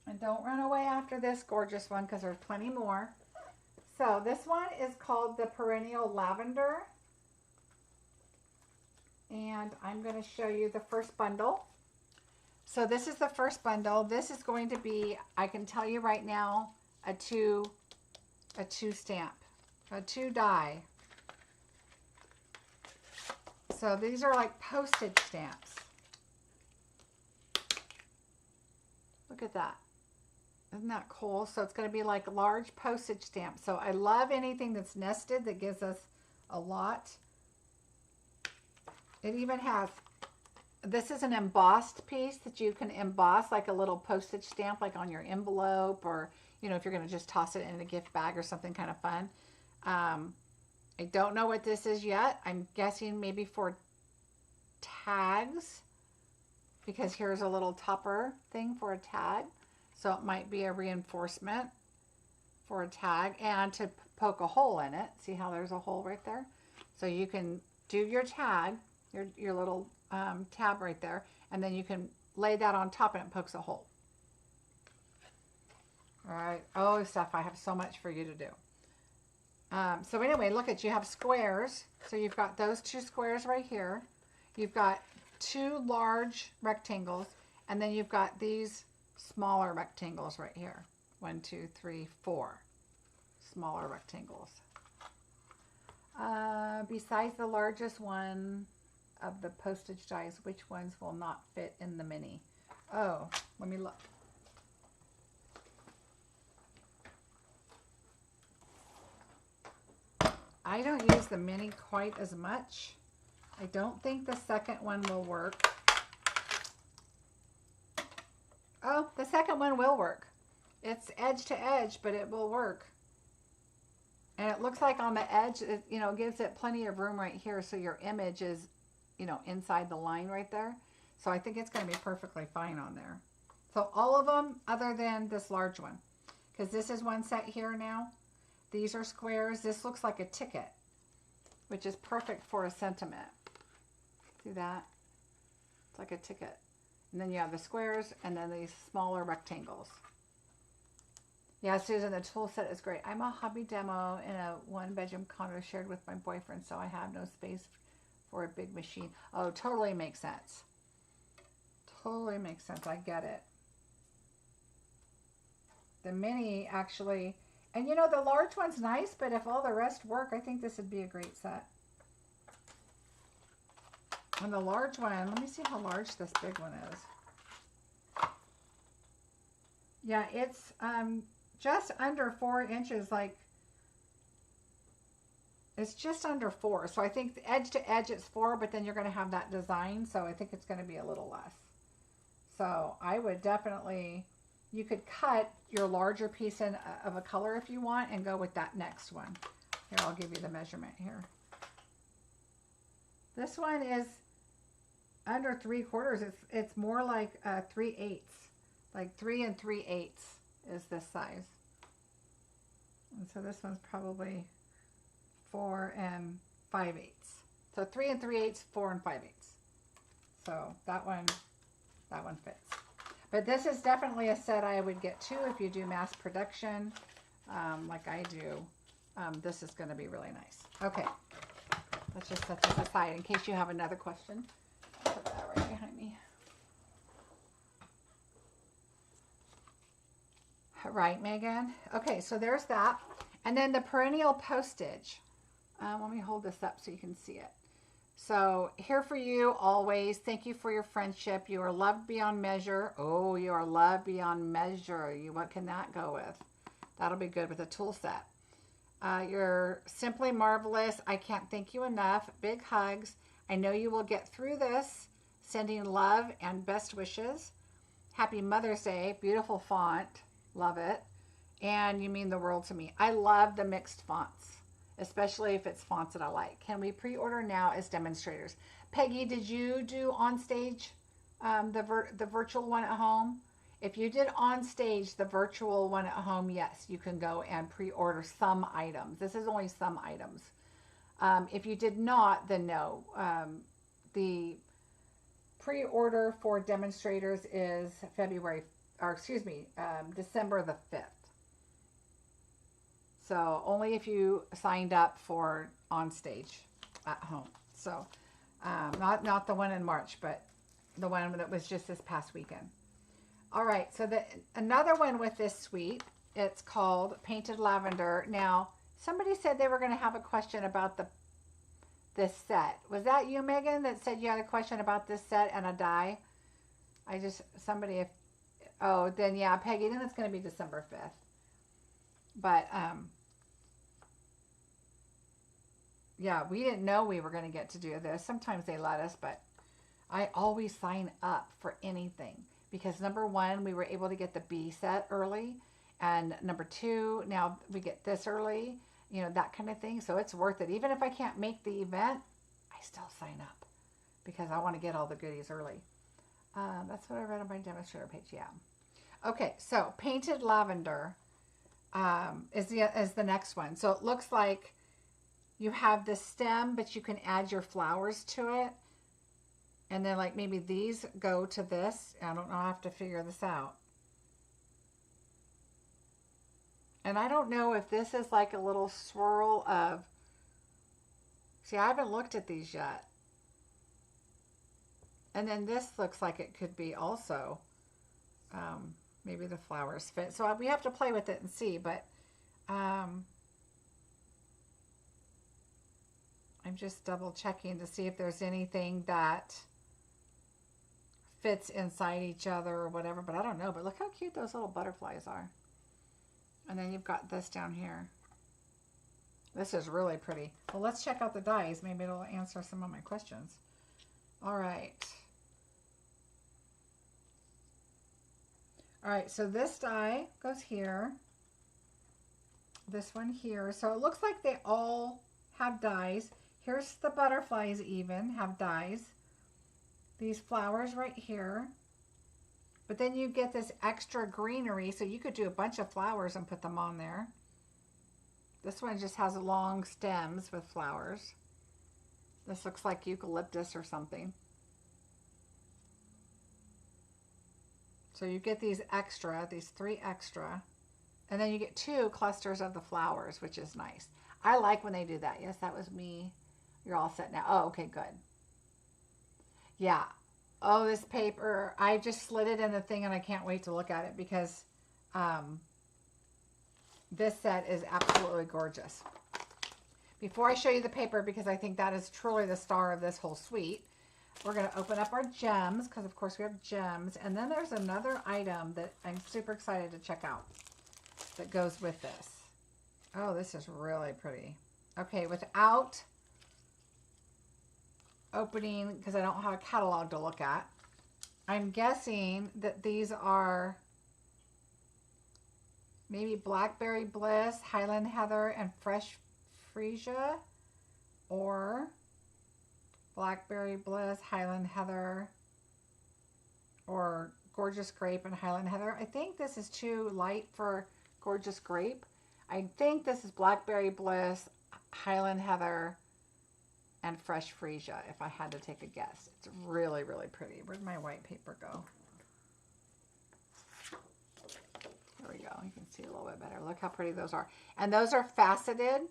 And don't run away after this gorgeous one because there's plenty more. So this one is called the Perennial Lavender. And I'm going to show you the first bundle. So this is the first bundle. This is going to be, I can tell you right now, a two stamp, a 2 die. So these are like postage stamps. Look at that. Isn't that cool? So it's going to be like large postage stamps. So I love anything that's nested that gives us a lot. It even has, this is an embossed piece that you can emboss like a little postage stamp, like on your envelope, or, you know, if you're going to just toss it in a gift bag or something kind of fun. I don't know what this is yet. I'm guessing maybe for tags, because here's a little topper thing for a tag. So it might be a reinforcement for a tag and to poke a hole in it. See how there's a hole right there? So you can do your tag, your little tab right there, and then you can lay that on top and it pokes a hole. All right. Oh, Steph, I have so much for you to do. So anyway, look at, you have squares. So you've got those 2 squares right here. You've got 2 large rectangles, and then you've got these smaller rectangles right here. 1, 2, 3, 4 smaller rectangles. Besides the largest one of the postage dies, which ones will not fit in the mini? Oh, let me look. I don't use the mini quite as much. I don't think the second one will work. Oh, the second one will work. It's edge to edge, but it will work. And it looks like on the edge, it, you know, gives it plenty of room right here, so your image is, you know, inside the line right there. So I think it's going to be perfectly fine on there. So all of them other than this large one, because this is one set here now. These are squares. This looks like a ticket, which is perfect for a sentiment. See that? It's like a ticket. And then you have the squares and then these smaller rectangles. Yeah, Susan, the tool set is great. I'm a hobby demo in a 1-bedroom condo shared with my boyfriend, so I have no space for a big machine. Oh, totally makes sense. Totally makes sense. I get it. The mini actually, and you know, the large one's nice, but if all the rest work, I think this would be a great set. And the large one, let me see how large this big one is. Yeah, it's just under 4 inches, like it's just under 4. So I think edge to edge it's 4, but then you're going to have that design, so I think it's going to be a little less. So I would definitely, you could cut your larger piece in of a color if you want and go with that next one. Here, I'll give you the measurement here. This one is under 3/4. It's more like 3/8, like 3 3/8 is this size. And so this one's probably 4 5/8. So 3 3/8, 4 5/8. So that one fits. But this is definitely a set I would get too if you do mass production, like I do. This is going to be really nice. Okay, let's just set this aside in case you have another question. Put that right behind me. Right, Megan? Okay, so there's that. And then the Perennial postage. Let me hold this up so you can see it. So here for you always. Thank you for your friendship. You are loved beyond measure. Oh, you are loved beyond measure. What can that go with? That'll be good with a tool set. You're simply marvelous. I can't thank you enough. Big hugs. I know you will get through this. Sending love and best wishes. Happy Mother's Day. Beautiful font. Love it. And you mean the world to me. I love the mixed fonts, especially if it's fonts that I like. Can we pre-order now as demonstrators? Peggy, did you do on stage the virtual one at home? If you did on stage the virtual one at home, yes, you can go and pre-order some items. This is only some items. If you did not, then no. The pre-order for demonstrators is February or excuse me, December the 5th. So only if you signed up for on stage at home. So not the one in March, but the one that was just this past weekend. All right, so another one with this suite, it's called Painted Lavender. Now, somebody said they were going to have a question about this set. Was that you, Megan, that said you had a question about this set and a die? Oh, then yeah, Peggy, then it's going to be December 5th. But, yeah, we didn't know we were going to get to do this. Sometimes they let us, but I always sign up for anything. Because number one, we were able to get the B set early. And number two, now we get this early. You know, that kind of thing. So it's worth it. Even if I can't make the event, I still sign up. Because I want to get all the goodies early. That's what I read on my demonstrator page. Yeah. Okay, so Painted Lavender is the next one. So it looks like you have the stem, but you can add your flowers to it. And then like maybe these go to this. I don't know. I have to figure this out. And I don't know if this is like a little swirl of... See, I haven't looked at these yet. And then this looks like it could be also... maybe the flowers fit. So we have to play with it and see. But I'm just double checking to see if there's anything that fits inside each other or whatever. But I don't know. But look how cute those little butterflies are. And then you've got this down here. This is really pretty. Well, let's check out the dies. Maybe it'll answer some of my questions. All right. All right, so this die goes here. This one here. So it looks like they all have dies. Here's the butterflies even have dies. These flowers right here. But then you get this extra greenery, so you could do a bunch of flowers and put them on there. This one just has long stems with flowers. This looks like eucalyptus or something. So you get these three extra, and then you get 2 clusters of the flowers, which is nice. I like when they do that. Yes, that was me. You're all set now. Oh, okay, good. Yeah. Oh, this paper, I just slid it in the thing and I can't wait to look at it because this set is absolutely gorgeous. Before I show you the paper, because I think that is truly the star of this whole suite, we're going to open up our gems because, of course, we have gems. And then there's another item that I'm super excited to check out that goes with this. Oh, this is really pretty. Okay, without opening, because I don't have a catalog to look at, I'm guessing that these are maybe Blackberry Bliss, Highland Heather, and Fresh Freesia, or Blackberry Bliss, Highland Heather, or Gorgeous Grape and Highland Heather. I think this is too light for Gorgeous Grape. I think this is Blackberry Bliss, Highland Heather, and Fresh Freesia, if I had to take a guess. It's really, really pretty. Where'd my white paper go? There we go. You can see a little bit better. Look how pretty those are. And those are faceted.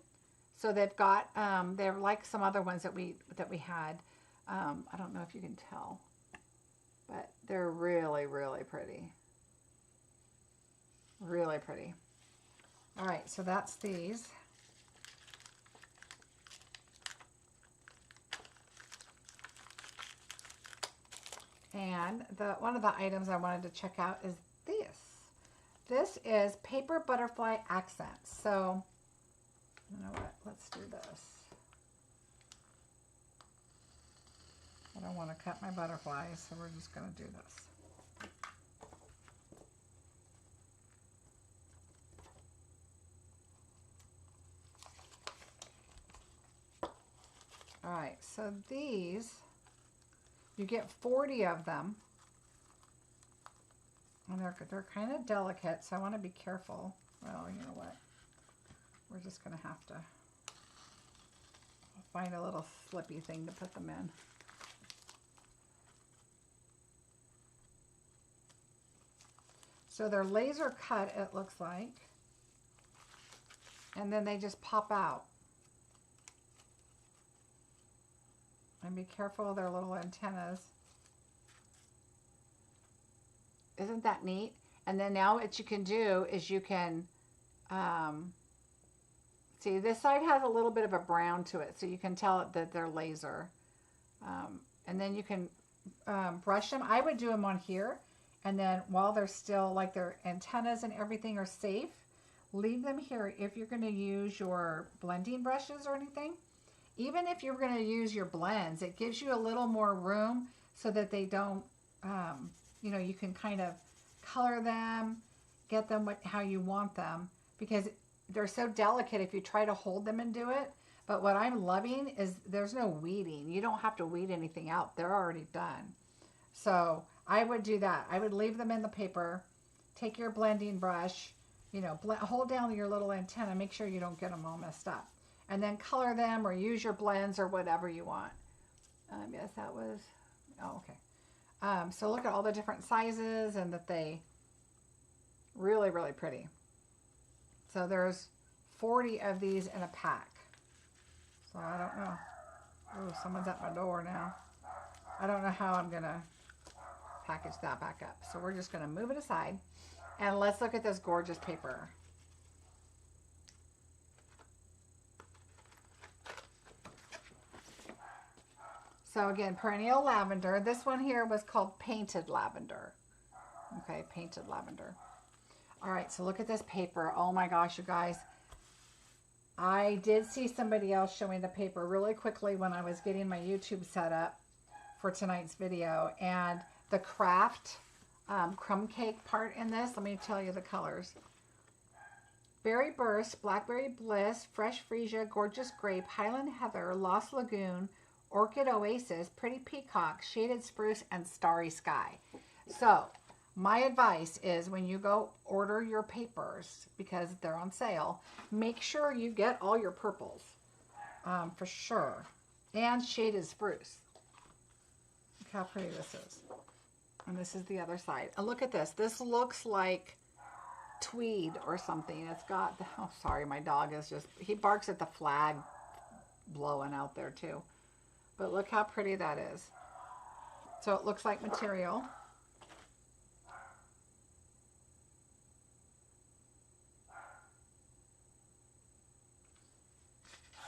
So they've got, they're like some other ones that we had. I don't know if you can tell, but they're really, really pretty. Really pretty. All right, so that's these. And one of the items I wanted to check out is this. This is paper butterfly accents. So, you know what? Let's do this. I don't want to cut my butterflies, so we're just going to do this. All right, so these, you get 40 of them. And they're kind of delicate, so I want to be careful. Well, you know what? We're just going to have to find a little slippy thing to put them in. So they're laser cut, it looks like. And then they just pop out. And be careful of their little antennas. Isn't that neat? And then now what you can do is you can, see, this side has a little bit of a brown to it, so you can tell that they're laser. And then you can brush them. I would do them on here, and then while they're still, like their antennas and everything are safe, leave them here if you're going to use your blending brushes or anything. Even if you're going to use your blends, it gives you a little more room so that they don't, you know, you can kind of color them, get them how you want them, because they're so delicate if you try to hold them and do it. But what I'm loving is there's no weeding. You don't have to weed anything out. They're already done. So I would do that. I would leave them in the paper, take your blending brush, you know, hold down your little antenna, make sure you don't get them all messed up. And then color them or use your blends or whatever you want. Yes, that was, oh, okay. So look at all the different sizes and that they really, really pretty. So there's 40 of these in a pack. So I don't know. Oh, someone's at my door now. I don't know how I'm gonna package that back up. So we're just gonna move it aside and let's look at this gorgeous paper. So again, Perennial Lavender. This one here was called Painted Lavender. Okay, Painted Lavender. All right, so look at this paper. Oh my gosh, you guys. I did see somebody else showing the paper really quickly when I was getting my YouTube set up for tonight's video. And the craft crumb cake part in this, let me tell you the colors. Berry Burst, Blackberry Bliss, Fresh Freesia, Gorgeous Grape, Highland Heather, Lost Lagoon, Orchid Oasis, Pretty Peacock, Shaded Spruce, and Starry Sky. So my advice is when you go order your papers, because they're on sale, make sure you get all your purples for sure. And Shaded Spruce. Look how pretty this is. And this is the other side. And look at this. This looks like tweed or something. It's got, oh sorry, my dog is just, he barks at the flag blowing out there too. But look how pretty that is. So it looks like material.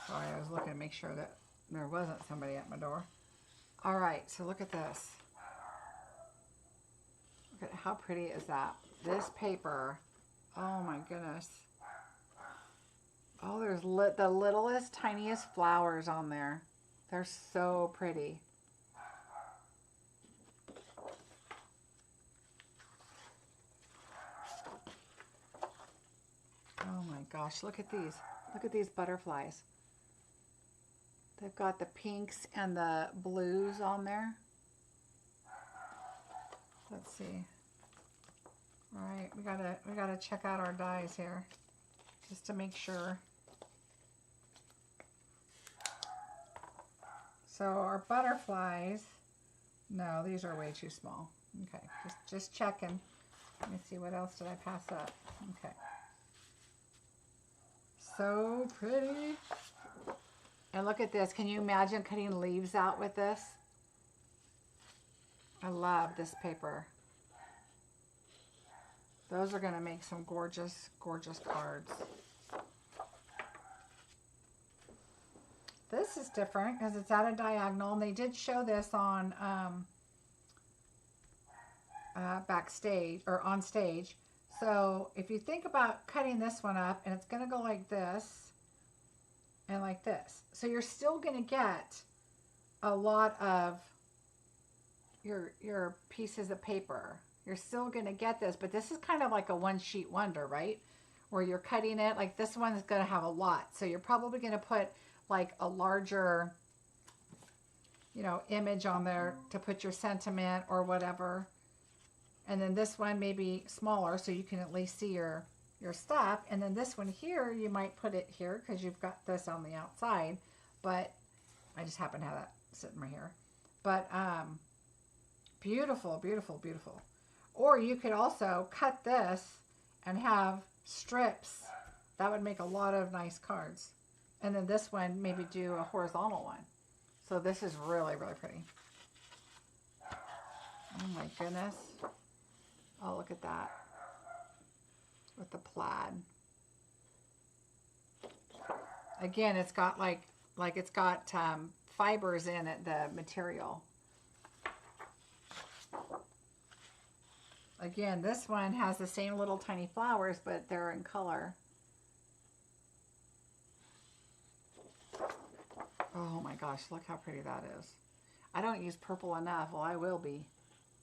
Sorry, I was looking to make sure that there wasn't somebody at my door. All right, so look at this. Look at how pretty is that? This paper, oh my goodness. Oh, there's the littlest, tiniest flowers on there. They're so pretty. Oh my gosh, look at these. Look at these butterflies. They've got the pinks and the blues on there. Let's see. All right, we gotta check out our dies here just to make sure. So our butterflies, no, these are way too small. Okay, just checking. Let me see, what else did I pass up? Okay. So pretty. And look at this. Can you imagine cutting leaves out with this? I love this paper. Those are going to make some gorgeous, gorgeous cards. This is different because it's at a diagonal, and they did show this on backstage or on stage. So if you think about cutting this one up, and it's going to go like this and like this, so you're still going to get a lot of your pieces of paper. You're still going to get this, but this is kind of like a one sheet wonder, right? Where you're cutting it, like this one is going to have a lot. So you're probably going to put like a larger, you know, image on there to put your sentiment or whatever. And then this one may be smaller so you can at least see your stuff. And then this one here, you might put it here because you've got this on the outside. But I just happen to have that sitting right here. But beautiful, beautiful, beautiful. Or you could also cut this and have strips. That would make a lot of nice cards. And then this one, maybe do a horizontal one. So this is really, really pretty. Oh my goodness. Oh, look at that. With the plaid. Again, it's got like it's got fibers in it, the material. Again, this one has the same little tiny flowers, but they're in color. Oh my gosh, look how pretty that is. I don't use purple enough. Well, I will be.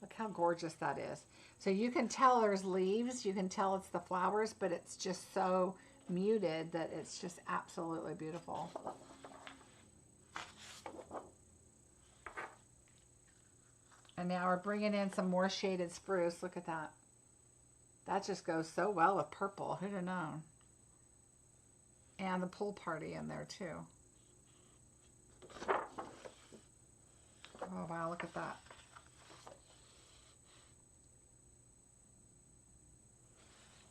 Look how gorgeous that is. So you can tell there's leaves. You can tell it's the flowers, but it's just so muted that it's just absolutely beautiful. And now we're bringing in some more shaded spruce. Look at that. That just goes so well with purple. Who'd have known? And the pool party in there too. Oh wow, look at that.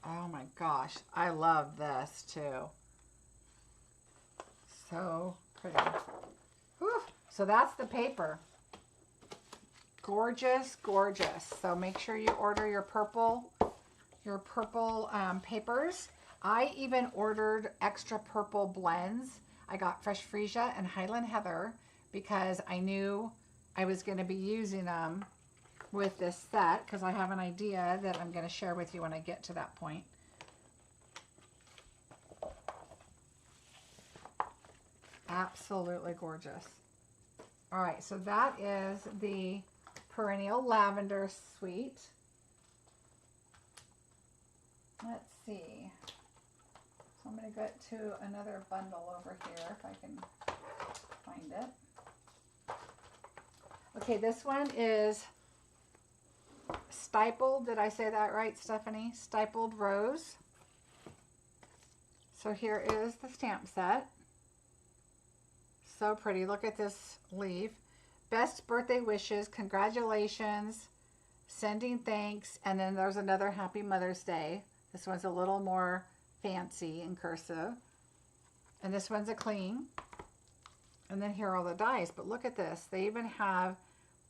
Oh my gosh, I love this too. So pretty. Whew. So that's the paper. Gorgeous, gorgeous. So make sure you order your purple papers. I even ordered extra purple blends. I got Fresh Freesia and Highland Heather because I knew I was going to be using them with this set because I have an idea that I'm going to share with you when I get to that point. Absolutely gorgeous. All right, so that is the Perennial Lavender Suite. Let's see. So I'm going to get to another bundle over here if I can find it. Okay, this one is Stippled. Did I say that right, Stephanie? Stippled Rose. So here is the stamp set. So pretty. Look at this leaf. Best birthday wishes. Congratulations. Sending thanks. And then there's another Happy Mother's Day. This one's a little more fancy in cursive. And this one's a clean. And then here are all the dies. But look at this. They even have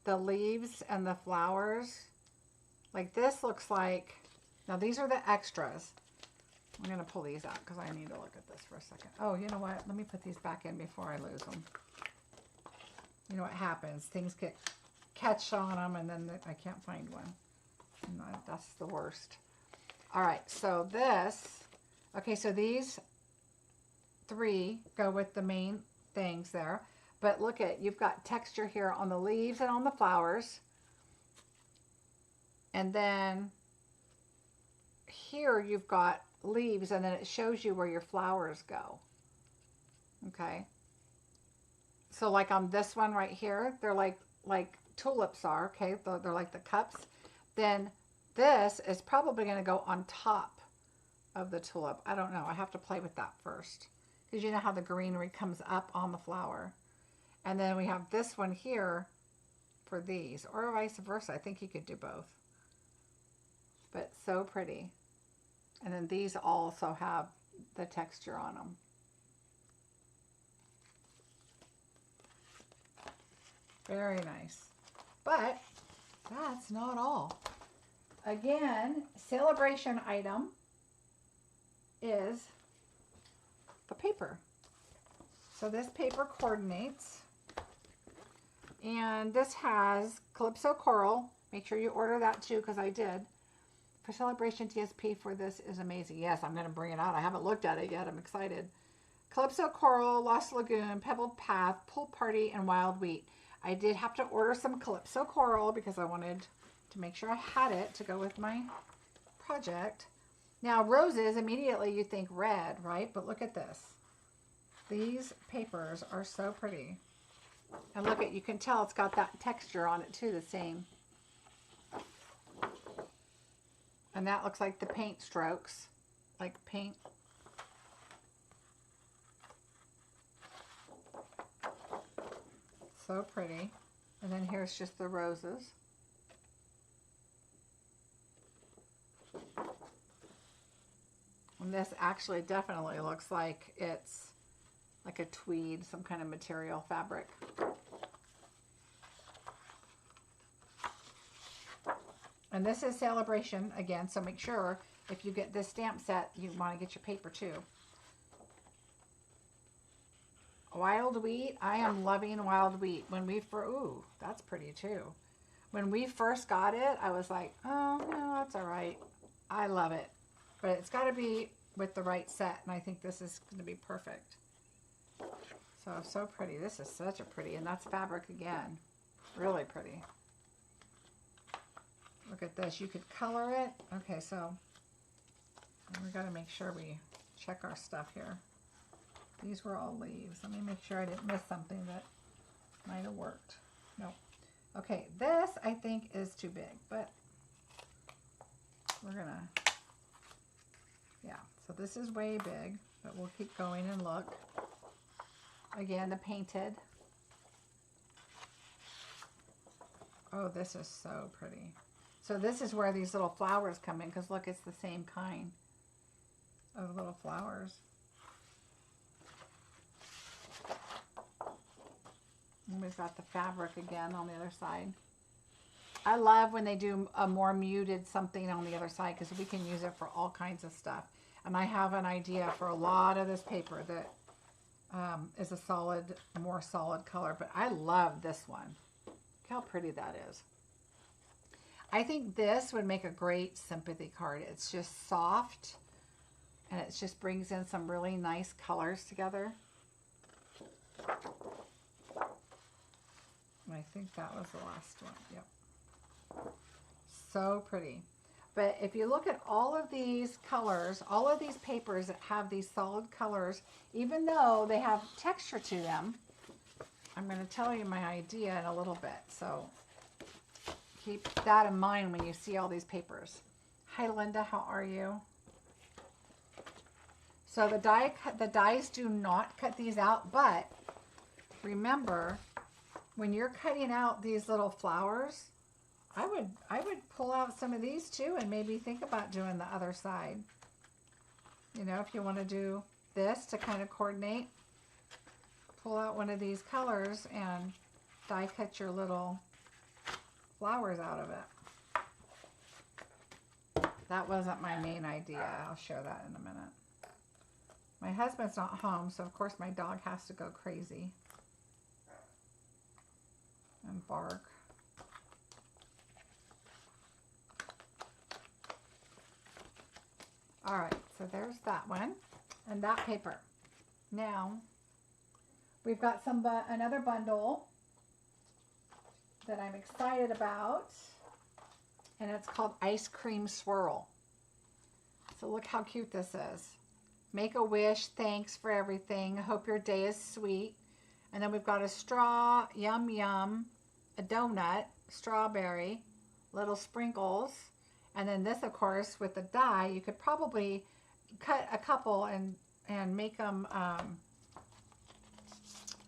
the leaves and the flowers. Like this looks like, now these are the extras. I'm going to pull these out because I need to look at this for a second. Oh, you know what? Let me put these back in before I lose them. You know what happens? Things get catch on them and then I can't find one. And that's the worst. All right, so this, okay, so these three go with the main things there. But look at, you've got texture here on the leaves and on the flowers. And then here you've got leaves and then it shows you where your flowers go. Okay. So like on this one right here, they're like tulips are, okay? They're like the cups. Then this is probably going to go on top of the tulip. I don't know. I have to play with that first. Because you know how the greenery comes up on the flower. And then we have this one here for these. Or vice versa. I think you could do both. But so pretty. And then these also have the texture on them. Very nice. But that's not all. Again, Sale-a-bration item is the paper. So this paper coordinates. And this has Calypso Coral. Make sure you order that too because I did. For Sale-a-bration TSP for this is amazing. Yes, I'm going to bring it out. I haven't looked at it yet. I'm excited. Calypso Coral, Lost Lagoon, Pebbled Path, Pool Party, and Wild Wheat. I did have to order some Calypso Coral because I wanted to make sure I had it to go with my project. Now, roses, immediately you think red, right? But look at this. These papers are so pretty. And look at, you can tell it's got that texture on it too, the same. And that looks like the paint strokes, like paint. So pretty. And then here's just the roses. And this actually definitely looks like it's like a tweed, some kind of material fabric. And this is Sale-a-bration again, so make sure if you get this stamp set, you want to get your paper too. Wild wheat. I am loving wild wheat. When we ooh, that's pretty too. When we first got it, I was like, oh, no, that's all right. I love it. But it's got to be with the right set, and I think this is going to be perfect. So pretty. This is such a pretty, and that's fabric again. Really pretty. Look at this. You could color it. Okay, so we got to make sure we check our stuff here. These were all leaves. Let me make sure I didn't miss something that might have worked. No. Okay, this I think is too big, but we're gonna, yeah, so this is way big, but we'll keep going and look. Again, the painted. Oh, this is so pretty. So this is where these little flowers come in, because look, it's the same kind of little flowers. And we've got the fabric again on the other side. I love when they do a more muted something on the other side, because we can use it for all kinds of stuff. And I have an idea for a lot of this paper that is a solid, more solid color. But I love this one. Look how pretty that is. I think this would make a great sympathy card. It's just soft, and it just brings in some really nice colors together. I think that was the last one. Yep. So pretty. But if you look at all of these colors, all of these papers that have these solid colors, even though they have texture to them, I'm going to tell you my idea in a little bit. So keep that in mind when you see all these papers. Hi, Linda. How are you? So the dies do not cut these out, but remember, when you're cutting out these little flowers, I would pull out some of these too, and maybe think about doing the other side. You know, if you want to do this to kind of coordinate, pull out one of these colors and die cut your little flowers out of it. That wasn't my main idea. I'll show that in a minute. My husband's not home, so of course my dog has to go crazy and bark. All right, so there's that one and that paper. Now we've got another bundle that I'm excited about, and it's called Ice Cream Swirl. So look how cute this is. Make a wish, thanks for everything. Hope your day is sweet. And then we've got a straw, yum yum, a donut, strawberry, little sprinkles, and then this, of course, with the die, you could probably cut a couple and make them,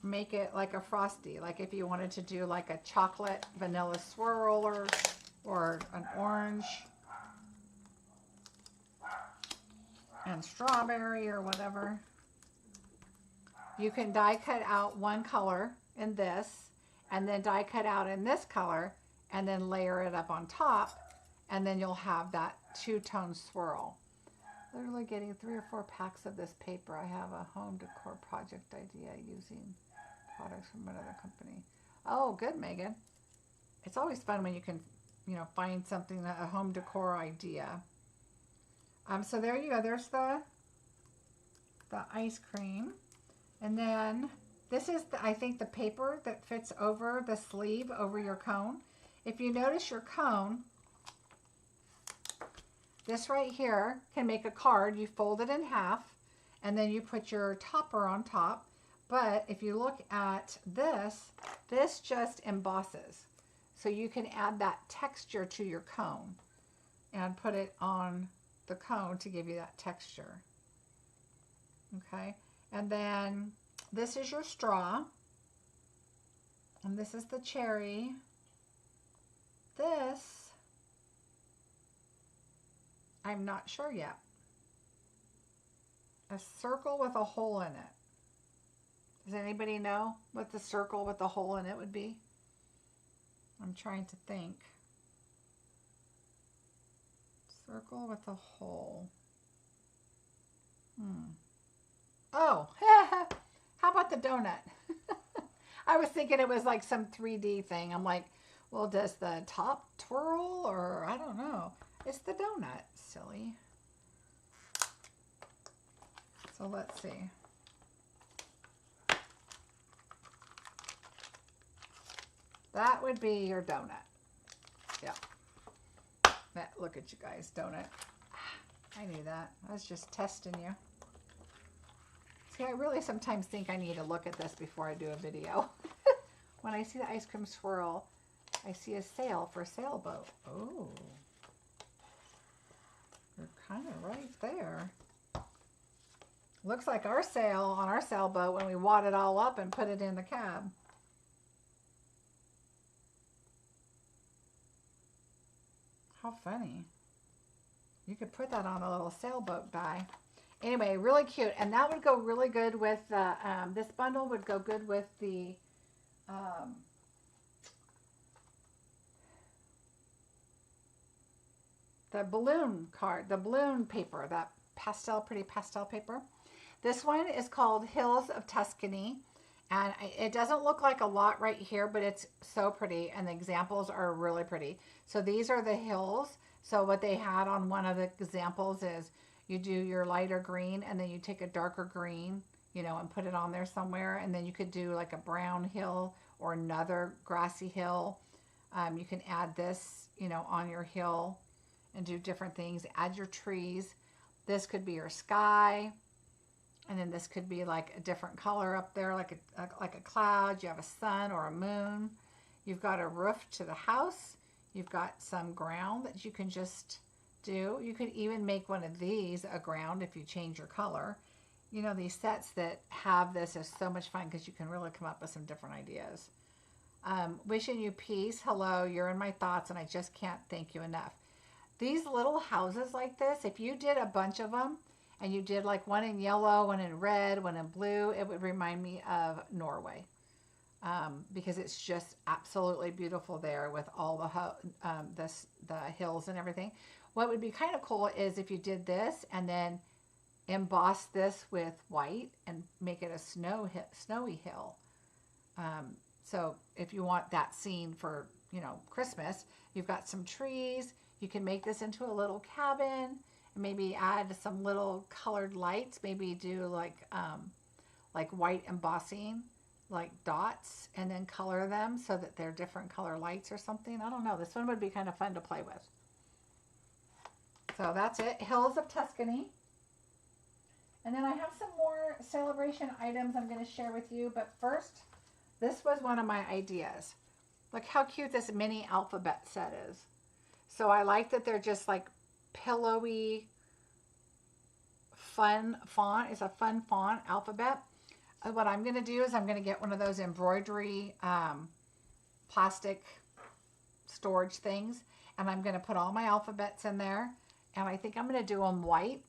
make it like a frosty, like if you wanted to do like a chocolate vanilla swirl or an orange and strawberry or whatever. You can die cut out one color in this, and then die cut out in this color, and then layer it up on top, and then you'll have that two-tone swirl. Literally getting 3 or 4 packs of this paper. I have a home decor project idea using products from another company. Oh, good, Megan. It's always fun when you can, you know, find something, a home decor idea. So there you go. There's the ice cream. And then this is, I think, the paper that fits over the sleeve, over your cone. If you notice your cone, this right here can make a card. You fold it in half, and then you put your topper on top. But if you look at this, this just embosses. So you can add that texture to your cone and put it on the cone to give you that texture. Okay, and then this is your straw, and this is the cherry. This, I'm not sure yet. A circle with a hole in it. Does anybody know what the circle with the hole in it would be? I'm trying to think. Circle with a hole. Oh, how about the donut? I was thinking it was like some 3D thing. I'm like, well, does the top twirl, or I don't know. It's the donut, silly. So let's see. That would be your donut. Yeah. Look at you guys, donut. I knew that. I was just testing you. See, I really sometimes think I need to look at this before I do a video. When I see the ice cream swirl, I see a sale for a sailboat. Oh. You're kind of right there. Looks like our sale on our sailboat when we wad it all up and put it in the cab. How funny. You could put that on a little sailboat die. Anyway, really cute. And that would go really good with the, this bundle would go good with the, balloon card, the balloon paper, that pastel, pretty pastel paper. This one is called Hills of Tuscany. And it doesn't look like a lot right here, but it's so pretty. And the examples are really pretty. So these are the hills. So what they had on one of the examples is you do your lighter green and then you take a darker green, you know, and put it on there somewhere. And then you could do like a brown hill or another grassy hill. You can add this, you know, on your hill and do different things. Add your trees. This could be your sky. And then this could be like a different color up there, like a cloud. You have a sun or a moon. You've got a roof to the house. You've got some ground that you can just do. You could even make one of these a ground if you change your color. You know, these sets that have this is so much fun because you can really come up with some different ideas. Wishing you peace. Hello, you're in my thoughts and I just can't thank you enough. These little houses like this, if you did a bunch of them, and you did like one in yellow, one in red, one in blue, it would remind me of Norway. Because it's just absolutely beautiful there with all the hills and everything. What would be kind of cool is if you did this and then emboss this with white and make it a snowy hill. So if you want that scene for, you know, Christmas, you've got some trees. You can make this into a little cabin. Maybe add some little colored lights, maybe do like white embossing, like dots, and then color them so that they're different color lights or something. I don't know. This one would be kind of fun to play with. So that's it. Hills of Tuscany. And then I have some more Sale-a-bration items I'm going to share with you. But first, this was one of my ideas. Look how cute this mini alphabet set is. So I like that they're just like pillowy, fun font. It's a fun font alphabet. What I'm going to do is I'm going to get one of those embroidery plastic storage things, and I'm going to put all my alphabets in there, and I think I'm going to do them white,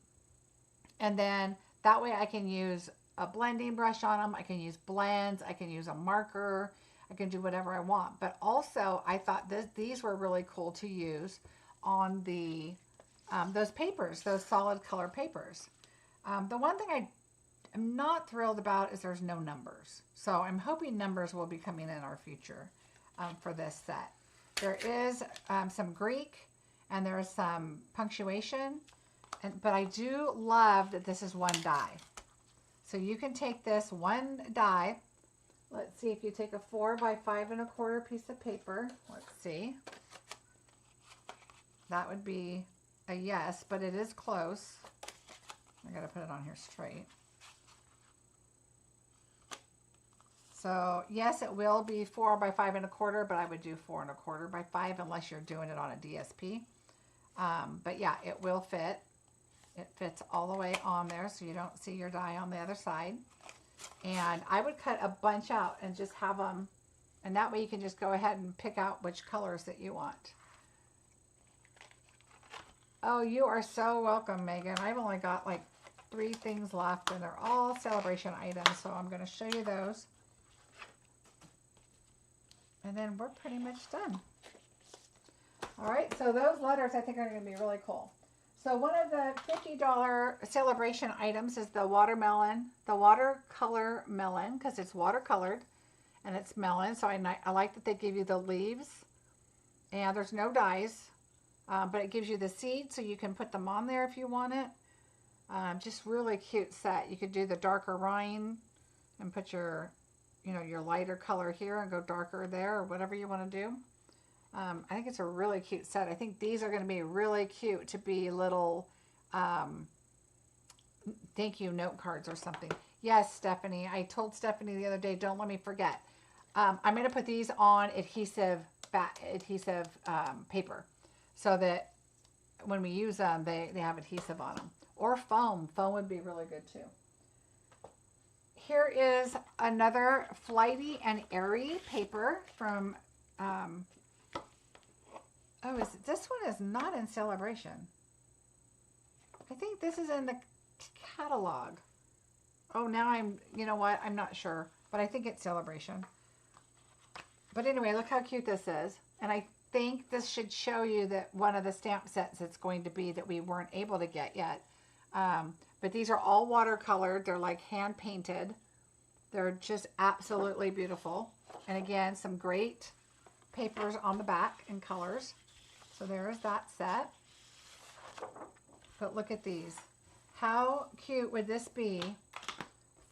and then that way I can use a blending brush on them. I can use blends. I can use a marker. I can do whatever I want. But also I thought these were really cool to use on the those papers, those solid color papers. The one thing I'm not thrilled about is there's no numbers. So I'm hoping numbers will be coming in our future for this set. There is some Greek and there's some punctuation, but I do love that this is one die. So you can take this one die. Let's see if you take a 4 by 5 1/4 piece of paper. Let's see. That would be a yes, but it is close. I gotta put it on here straight. So yes, it will be 4 by 5 1/4, but I would do 4 1/4 by 5 unless you're doing it on a DSP. But yeah, it will fit. It fits all the way on there, so you don't see your die on the other side. And I would cut a bunch out and just have them, and that way you can just go ahead and pick out which colors that you want. Oh, you are so welcome, Megan. I've only got like 3 things left, and they're all celebration items, so I'm going to show you those. And then we're pretty much done. All right, so those letters I think are going to be really cool. So one of the $50 celebration items is the watermelon, the watercolor melon, because it's watercolored and it's melon. So I like that they give you the leaves, and there's no dyes, but it gives you the seeds so you can put them on there if you want it. Just really cute set. You could do the darker rind and put your, you know, your lighter color here and go darker there, or whatever you want to do. I think it's a really cute set. I think these are going to be really cute to be little thank you note cards or something. Yes, Stephanie. I told Stephanie the other day, don't let me forget. I'm going to put these on adhesive paper so that when we use them, they have adhesive on them. Or foam. Foam would be really good too. Here is another flighty and airy paper from... oh, this one is not in Celebration. I think this is in the catalog. Oh, now you know what? I'm not sure, but I think it's Celebration. But anyway, look how cute this is. And I think this should show you that one of the stamp sets it's going to be that we weren't able to get yet. But these are all watercolored. They're like hand painted. They're just absolutely beautiful. And again, some great papers on the back in colors. So there's that set. But look at these. How cute would this be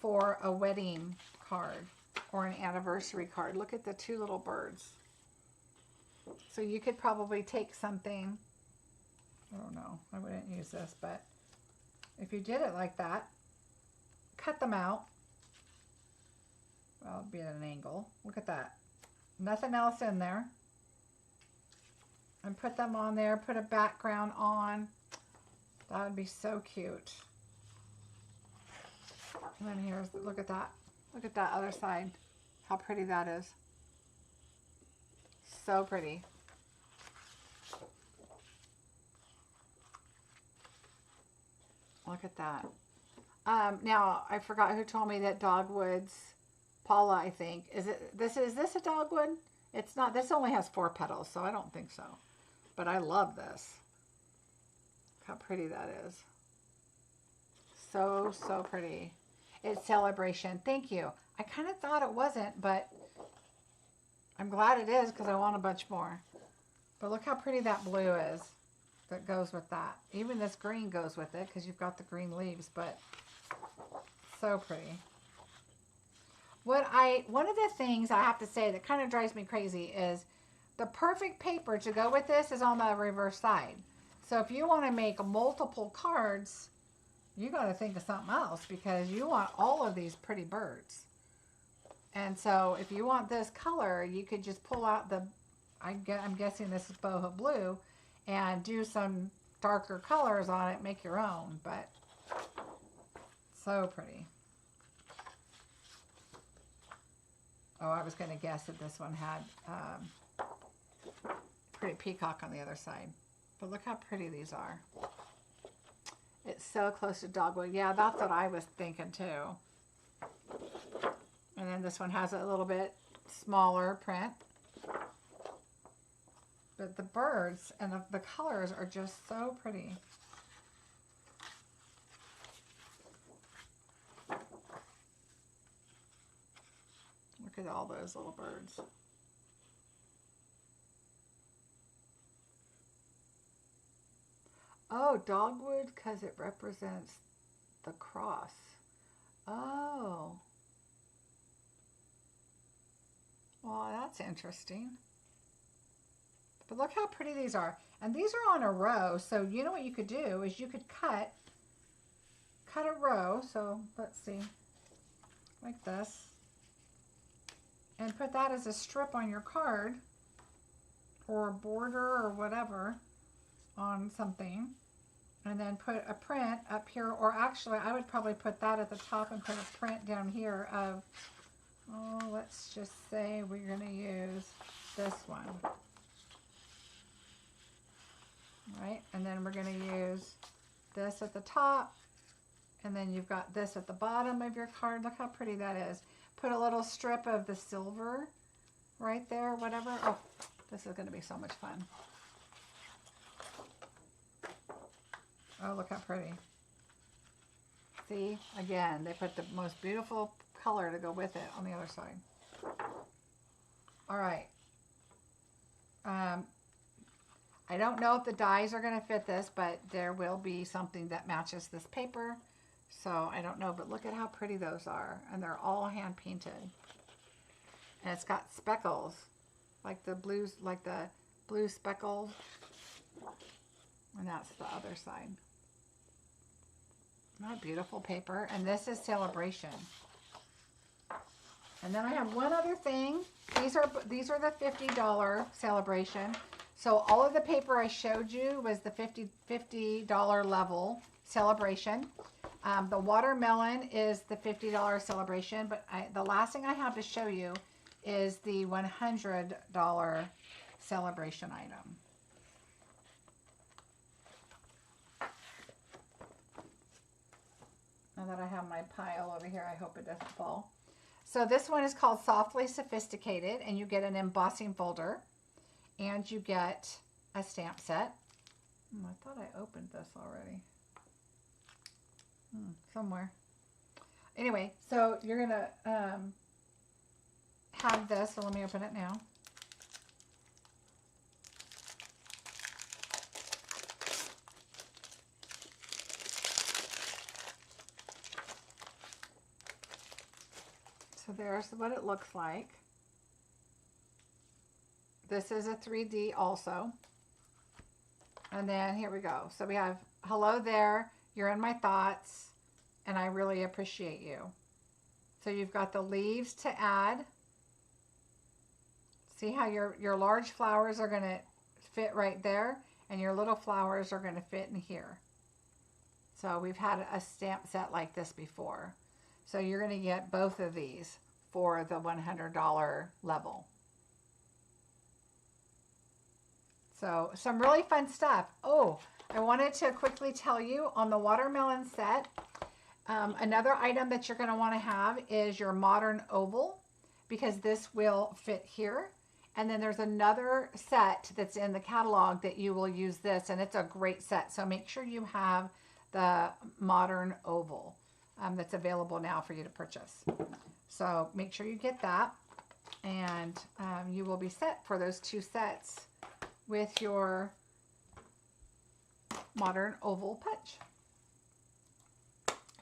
for a wedding card or an anniversary card? Look at the 2 little birds. So you could probably take something, I don't know, I wouldn't use this, but if you did it like that, cut them out. Well, it'd be at an angle. Look at that. Nothing else in there. And put them on there, put a background on. That would be so cute. And then here's, look at that. Look at that other side. How pretty that is. So pretty. Look at that. Now, I forgot who told me that dogwoods, Paula, I think. Is this a dogwood? It's not. This only has 4 petals, so I don't think so. But I love this. Look how pretty that is. So, so pretty. It's Celebration. Thank you. I kind of thought it wasn't, but I'm glad it is because I want a bunch more. But look how pretty that blue is that goes with that. Even this green goes with it because you've got the green leaves, but so pretty. One of the things I have to say that kind of drives me crazy is the perfect paper to go with this is on the reverse side. So if you want to make multiple cards, you got to think of something else because you want all of these pretty birds. And so if you want this color, you could just pull out the, I'm guessing this is boho blue, and do some darker colors on it, make your own, but so pretty. Oh, I was going to guess that this one had pretty peacock on the other side. But look how pretty these are. It's so close to dogwood. Yeah, that's what I was thinking too. And then this one has a little bit smaller print. But the birds and the colors are just so pretty. Look at all those little birds. Oh, dogwood because it represents the cross. Oh. Well, that's interesting. But look how pretty these are. And these are on a row. So you know what you could do is you could cut a row. So let's see, like this. And put that as a strip on your card or a border or whatever on something. And then put a print up here, or actually I would probably put that at the top and put a print down here of, oh, let's just say we're going to use this one. Right? And then we're going to use this at the top And then you've got this at the bottom of your card. Look how pretty that is. Put a little strip of the silver right there, whatever. Oh, this is going to be so much fun. Oh, look how pretty. See, again, they put the most beautiful color to go with it on the other side. All right. I don't know if the dies are going to fit this, but there will be something that matches this paper. So I don't know, but look at how pretty those are. And they're all hand painted. And it's got speckles, like the blues, like the blue speckles. And that's the other side. Not beautiful paper. And this is Sale-a-bration. And then I have one other thing. These are the $50 Sale-a-bration. So all of the paper I showed you was the $50 level Sale-a-bration. The watermelon is the $50 Sale-a-bration, but the last thing I have to show you is the $100 Sale-a-bration item. Now that I have my pile over here, I hope it doesn't fall. So this one is called Softly Sophisticated, and you get an embossing folder, and you get a stamp set. I thought I opened this already. Somewhere. Anyway, so you're going to have this, so let me open it now. So there's what it looks like. This is a 3D also. And then here we go. So we have, hello there, you're in my thoughts, and I really appreciate you. So you've got the leaves to add. See how your large flowers are going to fit right there, and your little flowers are going to fit in here. So we've had a stamp set like this before. So you're going to get both of these for the $100 level. So some really fun stuff. Oh, I wanted to quickly tell you on the watermelon set, another item that you're going to want to have is your modern oval, because this will fit here. And then there's another set that's in the catalog that you will use this, and it's a great set. So make sure you have the modern oval that's available now for you to purchase. So make sure you get that, and you will be set for those two sets with your modern oval punch.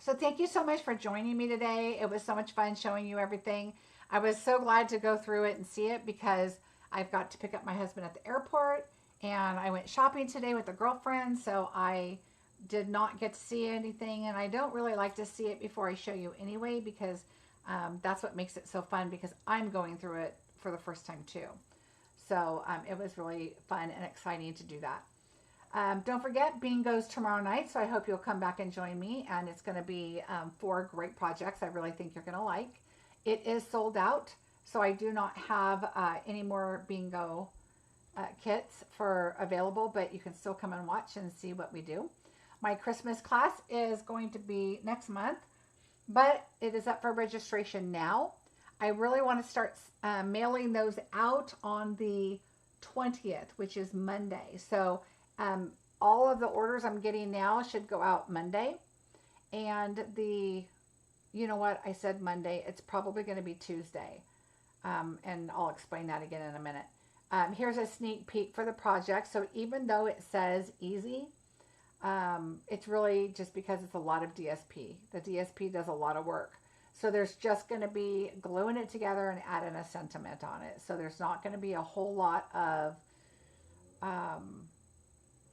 So thank you so much for joining me today. It was so much fun showing you everything. I was so glad to go through it and see it, because I've got to pick up my husband at the airport, and I went shopping today with a girlfriend, so I did not get to see anything, and I don't really like to see it before I show you anyway, because that's what makes it so fun, because I'm going through it for the first time too. So it was really fun and exciting to do that. Don't forget, bingo's tomorrow night, so I hope you'll come back and join me, and it's going to be 4 great projects I really think you're going to like. It is sold out, so I do not have any more bingo kits for available, but you can still come and watch and see what we do. My Christmas class is going to be next month, but it is up for registration now. I really want to start mailing those out on the 20th, which is Monday. So all of the orders I'm getting now should go out Monday. And you know what? I said Monday. It's probably going to be Tuesday. And I'll explain that again in a minute. Here's a sneak peek for the project. So even though it says easy, it's really just because it's a lot of DSP. The DSP does a lot of work. So there's just going to be gluing it together and adding a sentiment on it. So there's not going to be a whole lot of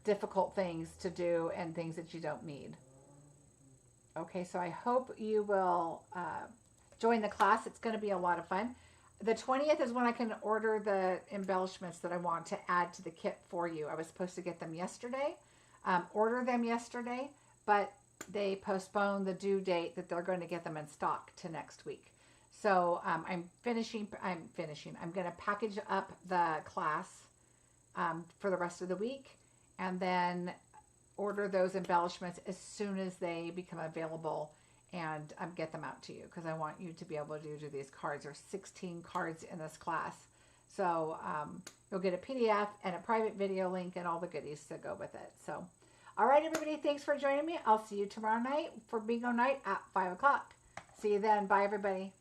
difficult things to do and things that you don't need. Okay, so I hope you will join the class. It's going to be a lot of fun. The 20th is when I can order the embellishments that I want to add to the kit for you. I was supposed to get them yesterday, order them yesterday, but they postponed the due date that they're going to get them in stock to next week. So I'm going to package up the class for the rest of the week, and then order those embellishments as soon as they become available and get them out to you, because I want you to be able to do these cards. There's 16 cards in this class. So you'll get a PDF and a private video link and all the goodies to go with it. So, all right, everybody, thanks for joining me. I'll see you tomorrow night for Bingo Night at 5 o'clock. See you then. Bye, everybody.